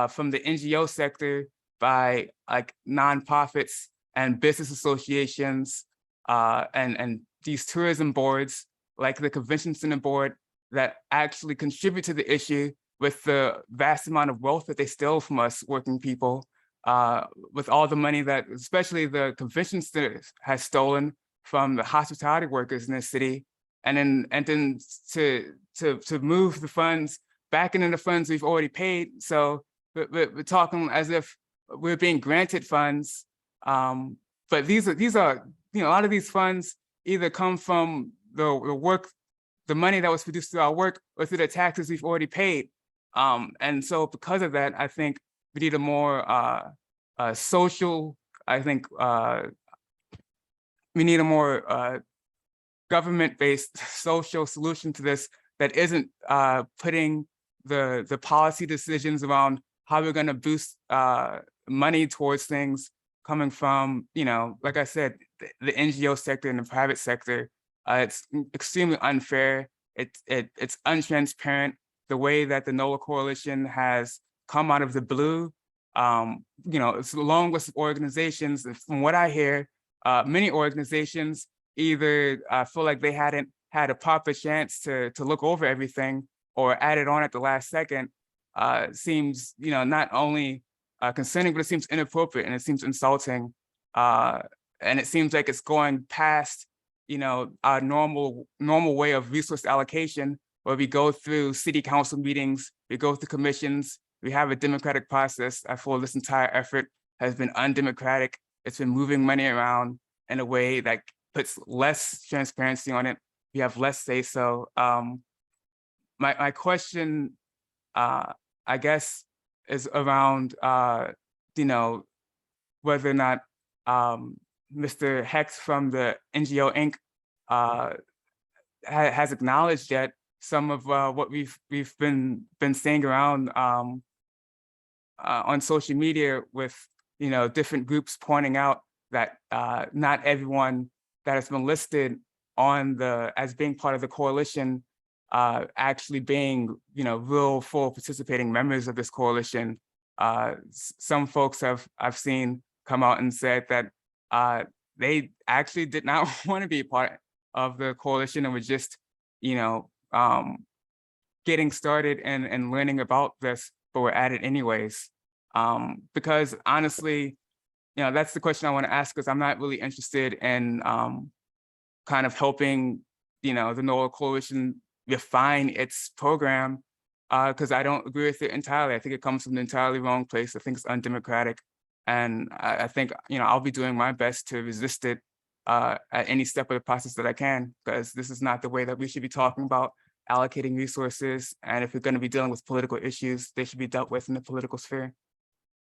from the NGO sector by like nonprofits and business associations and these tourism boards like the Convention Center Board that actually contribute to the issue with the vast amount of wealth that they steal from us working people, with all the money that especially the Convention Center has stolen from the hospitality workers in the city, and then to move the funds back into the funds we've already paid. So we're talking as if we're being granted funds, but these are, you know, a lot of these funds either come from the money that was produced through our work, or through the taxes we've already paid. And so because of that, I think we need a more social, I think we need a more government-based social solution to this that isn't putting the policy decisions around how we're going to boost money towards things coming from, you know, like I said, the NGO sector and the private sector. It's extremely unfair. It's untransparent. The way that the Nola Coalition has come out of the blue, you know, it's a long list of organizations. From what I hear, many organizations either feel like they hadn't had a proper chance to look over everything or added on at the last second seems, not only concerning, but it seems inappropriate and it seems insulting. And it seems like it's going past, our normal way of resource allocation, where we go through city council meetings, we go through commissions, we have a democratic process. I feel this entire effort has been undemocratic. It's been moving money around in a way that puts less transparency on it. We have less say so. My question, I guess, is around, whether or not Mr. Hex from the NGO Inc. Has acknowledged that some of what we've been seeing around on social media with different groups pointing out that not everyone that has been listed on as being part of the coalition actually being real full participating members of this coalition. Some folks I've seen come out and said that they actually did not want to be part of the coalition and were just getting started and learning about this, but were at it anyways. Because honestly, that's the question I want to ask, because I'm not really interested in kind of helping the NOLA coalition refine its program, because I don't agree with it entirely. I think it comes from the entirely wrong place. I think it's undemocratic. And I think, I'll be doing my best to resist it at any step of the process that I can, because this is not the way that we should be talking about allocating resources. And if we're going to be dealing with political issues, they should be dealt with in the political sphere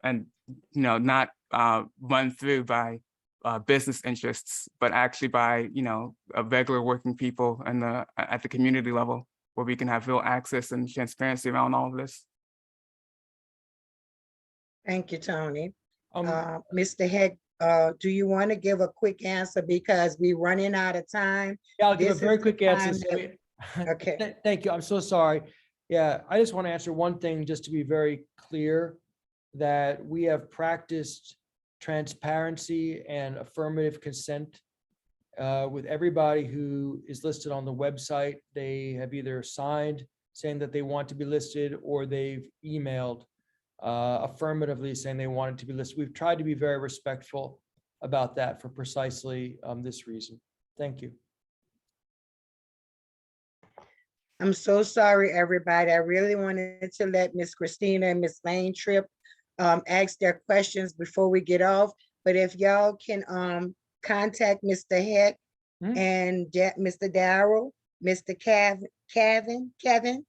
and, not run through by business interests, but actually by, regular working people and at the community level, where we can have real access and transparency around all of this. Thank you, Tony. Mr. Heck, do you want to give a quick answer, because we're running out of time? Yeah, I'll give This a very is the quick answer. time Okay. Thank you. I'm so sorry. Yeah, I just want to answer one thing, just to be very clear, that we have practiced transparency and affirmative consent with everybody who is listed on the website. They have either signed saying that they want to be listed, or they've emailed affirmatively saying they wanted to be listed. We've tried to be very respectful about that for precisely this reason. Thank you. I'm so sorry, everybody. I really wanted to let Miss Christina and Miss Lane Tripp ask their questions before we get off. But if y'all can contact Mr. Heck and Mr. Darrell, Mr. Kevin,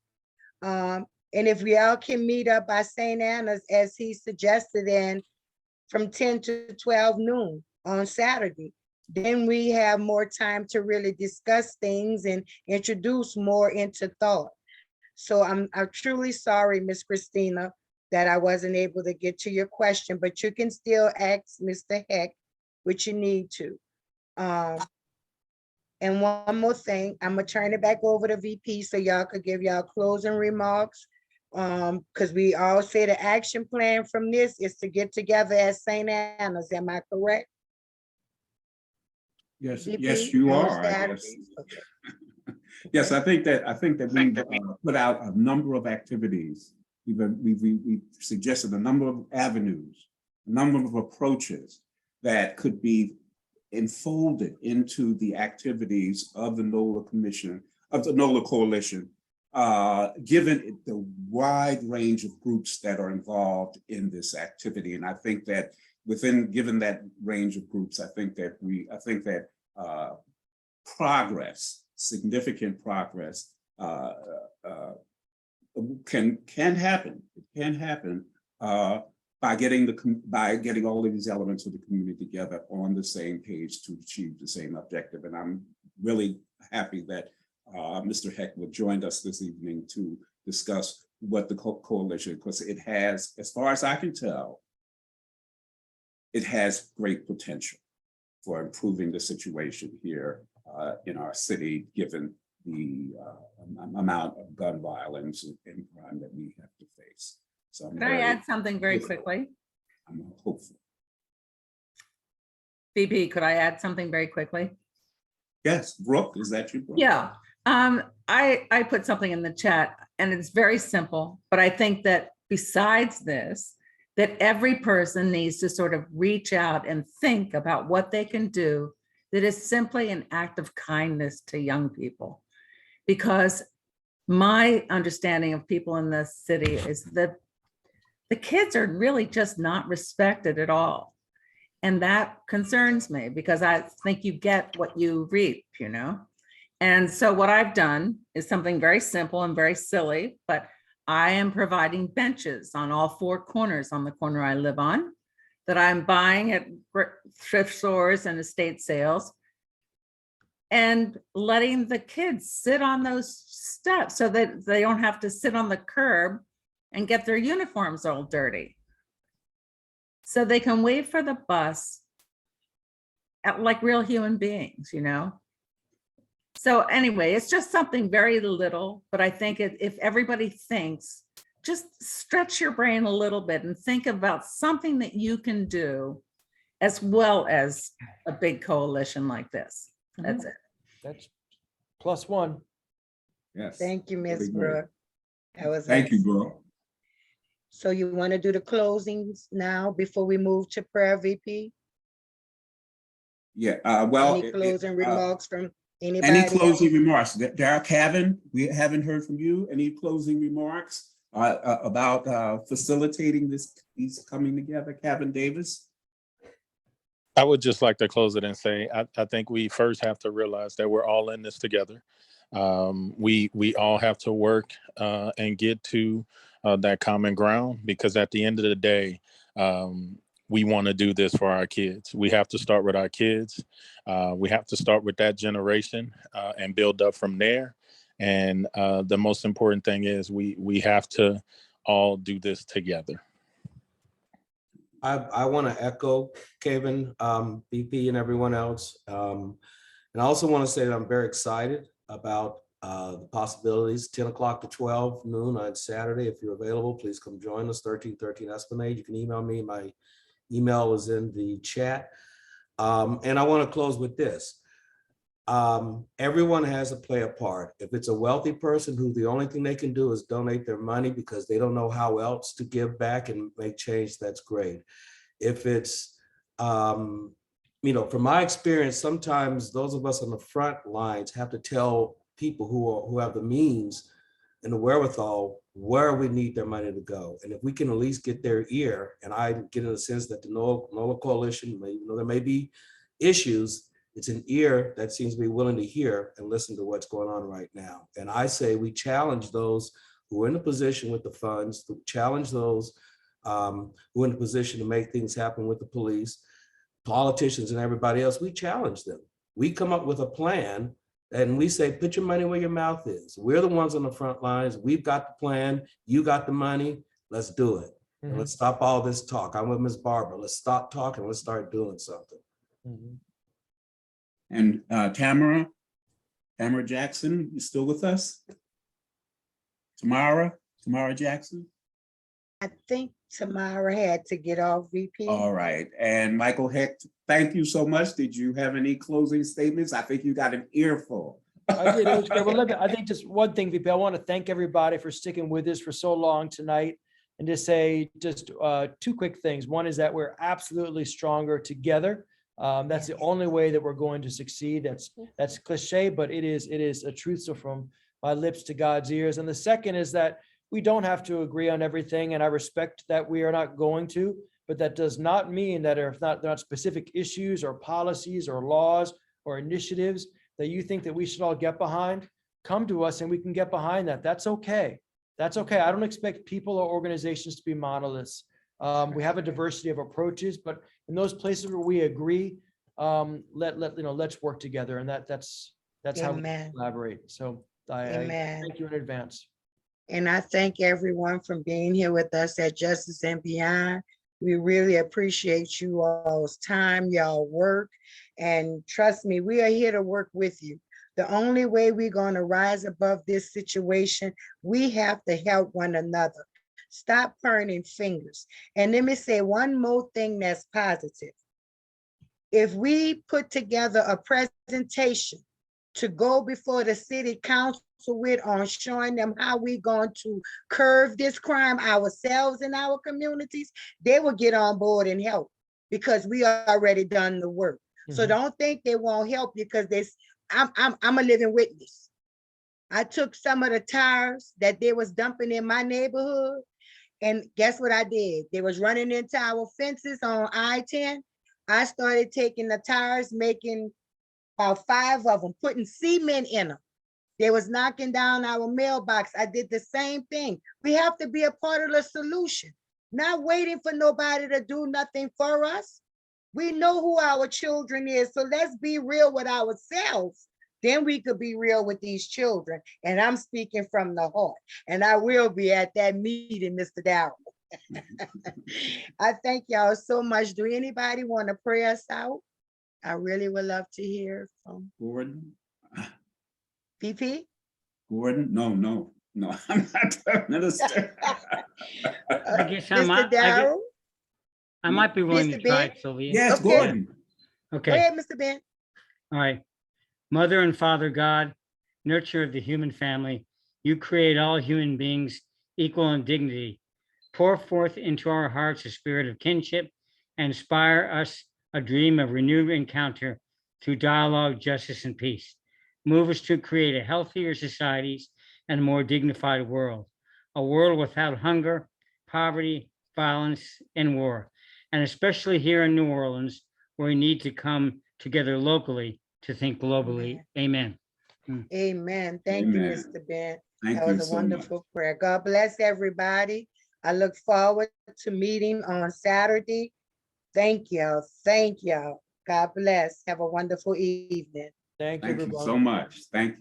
and if we all can meet up by St. Anna's, as he suggested, and from 10 to 12 noon on Saturday, then we have more time to really discuss things and introduce more into thought. So I'm truly sorry, Miss Christina, that I wasn't able to get to your question, but you can still ask Mr. Heck, which you need to. And one more thing, I'm gonna turn it back over to VP so y'all could give y'all closing remarks. Because we all say the action plan from this is to get together at St. Anna's. Am I correct? Yes, VP, yes, you on are. I Saturday? guess. Okay. Yes, I think that we've put out a number of activities. We've suggested a number of avenues, a number of approaches that could be enfolded into the activities of the NOLA Commission, of the NOLA Coalition, given the wide range of groups that are involved in this activity. And I think that given that range of groups, I think that progress, significant progress, can happen. It can happen by getting all of these elements of the community together on the same page to achieve the same objective. And I'm really happy that Mr. Heckwood joined us this evening to discuss what the coalition, because it has, as far as I can tell, it has great potential for improving the situation here in our city, given the amount of gun violence and crime that we have to face. So Can I add something very quickly? I'm hopeful. VP, could I add something very quickly? Yes, Brooke, is that you? Brooke? Yeah, I put something in the chat and it's very simple, but I think that besides this, that every person needs to sort of reach out and think about what they can do that is simply an act of kindness to young people. Because my understanding of people in this city is that the kids are really just not respected at all. And that concerns me because I think you get what you reap, you know? And so what I've done is something very simple and very silly, but I am providing benches on all four corners on the corner I live on that I'm buying at thrift stores and estate sales and letting the kids sit on those steps so that they don't have to sit on the curb and get their uniforms all dirty. So they can wait for the bus like real human beings, you know? So anyway, it's just something very little, but I think if everybody thinks, just stretch your brain a little bit and think about something that you can do as well as a big coalition like this. That's it. That's +1. Yes. Thank you, Ms. Very good. Brooke. That was Thank you, excellent. Brooke. So you want to do the closings now before we move to prayer, VP? Yeah, well. Any closing remarks from Any anybody? closing remarks? Derek Cavan, we haven't heard from you. Any closing remarks about facilitating these coming together, Cavan Davis? I would just like to close it and say, I think we first have to realize that we're all in this together. We all have to work and get to that common ground, because at the end of the day, we want to do this for our kids. We have to start with our kids. We have to start with that generation and build up from there. And the most important thing is we have to all do this together. I want to echo Kevin, BP, and everyone else. And I also want to say that I'm very excited about the possibilities. 10 o'clock to 12 noon on Saturday. If you're available, please come join us. 1313 Esplanade. You can email me. My email is in the chat. And I want to close with this. Everyone has to play a part. If it's a wealthy person who the only thing they can do is donate their money because they don't know how else to give back and make change, that's great. If it's, from my experience, sometimes those of us on the front lines have to tell people who have the means and the wherewithal where we need their money to go. And if we can at least get their ear, and I get in a sense that the Nola Coalition, there may be issues, it's an ear that seems to be willing to hear and listen to what's going on right now. And I say we challenge those who are in a position with the funds, to challenge those who are in a position to make things happen with the police, politicians and everybody else. We challenge them. We come up with a plan and we say, put your money where your mouth is. We're the ones on the front lines. We've got the plan. You got the money. Let's do it. And let's stop all this talk. I'm with Ms. Barbara. Let's stop talking. Let's start doing something. And Tamara Jackson, you still with us? Tamara Jackson? I think Tamara had to get off, VP. All right. And Michael Hecht, thank you so much. Did you have any closing statements? I think you got an earful. I did. It was great. Well, I think just one thing, VP, I want to thank everybody for sticking with us for so long tonight, and to say just two quick things. One is that we're absolutely stronger together. That's the only way that we're going to succeed. That's cliche, but it is a truth. So from my lips to God's ears. And the second is that we don't have to agree on everything, and I respect that we are not going to, but that does not mean that if there are not specific issues or policies or laws or initiatives that you think that we should all get behind, come to us and we can get behind that. That's okay. That's okay. I don't expect people or organizations to be monoliths. We have a diversity of approaches, but in those places where we agree, let's work together, and that's how we collaborate. So I thank you in advance. And I thank everyone for being here with us at Justice and Beyond. We really appreciate you all's time, y'all work, and trust me, we are here to work with you. The only way we're going to rise above this situation, we have to help one another. Stop pointing fingers. And let me say one more thing that's positive. If we put together a presentation to go before the city council with on showing them how we going to curb this crime ourselves in our communities, they will get on board and help because we already done the work. So don't think they won't help you because I'm a living witness. I took some of the tires that they was dumping in my neighborhood, and guess what I did? They was running into our fences on I-10. I started taking the tires, making about 5 of them, putting cement in them. They was knocking down our mailbox. I did the same thing. We have to be a part of the solution, not waiting for nobody to do nothing for us. We know who our children is, so let's be real with ourselves. Then we could be real with these children. And I'm speaking from the heart. And I will be at that meeting, Mr. Darrell. I thank y'all so much. Do anybody want to pray us out? I really would love to hear from Gordon? VP. Gordon? No, I'm not the minister. I guess Mr. Darrell. I might be willing to Mr. try Ben? it, Sylvia. Yes, Okay. Gordon. Go Okay, ahead, Mr. Ben. all right. Mother and Father God, nurturer of the human family, you create all human beings equal in dignity. Pour forth into our hearts a spirit of kinship and inspire us a dream of renewed encounter through dialogue, justice, and peace. Move us to create a healthier societies and a more dignified world, a world without hunger, poverty, violence, and war. And especially here in New Orleans, where we need to come together locally to think globally. Amen. Amen. Thank you, Amen. Mr. Ben. Thank That you was a so much. wonderful prayer. God bless everybody. I look forward to meeting on Saturday. Thank y'all. Thank y'all. God bless. Have a wonderful evening. Thank you, Thank you everyone. so much. Thank you.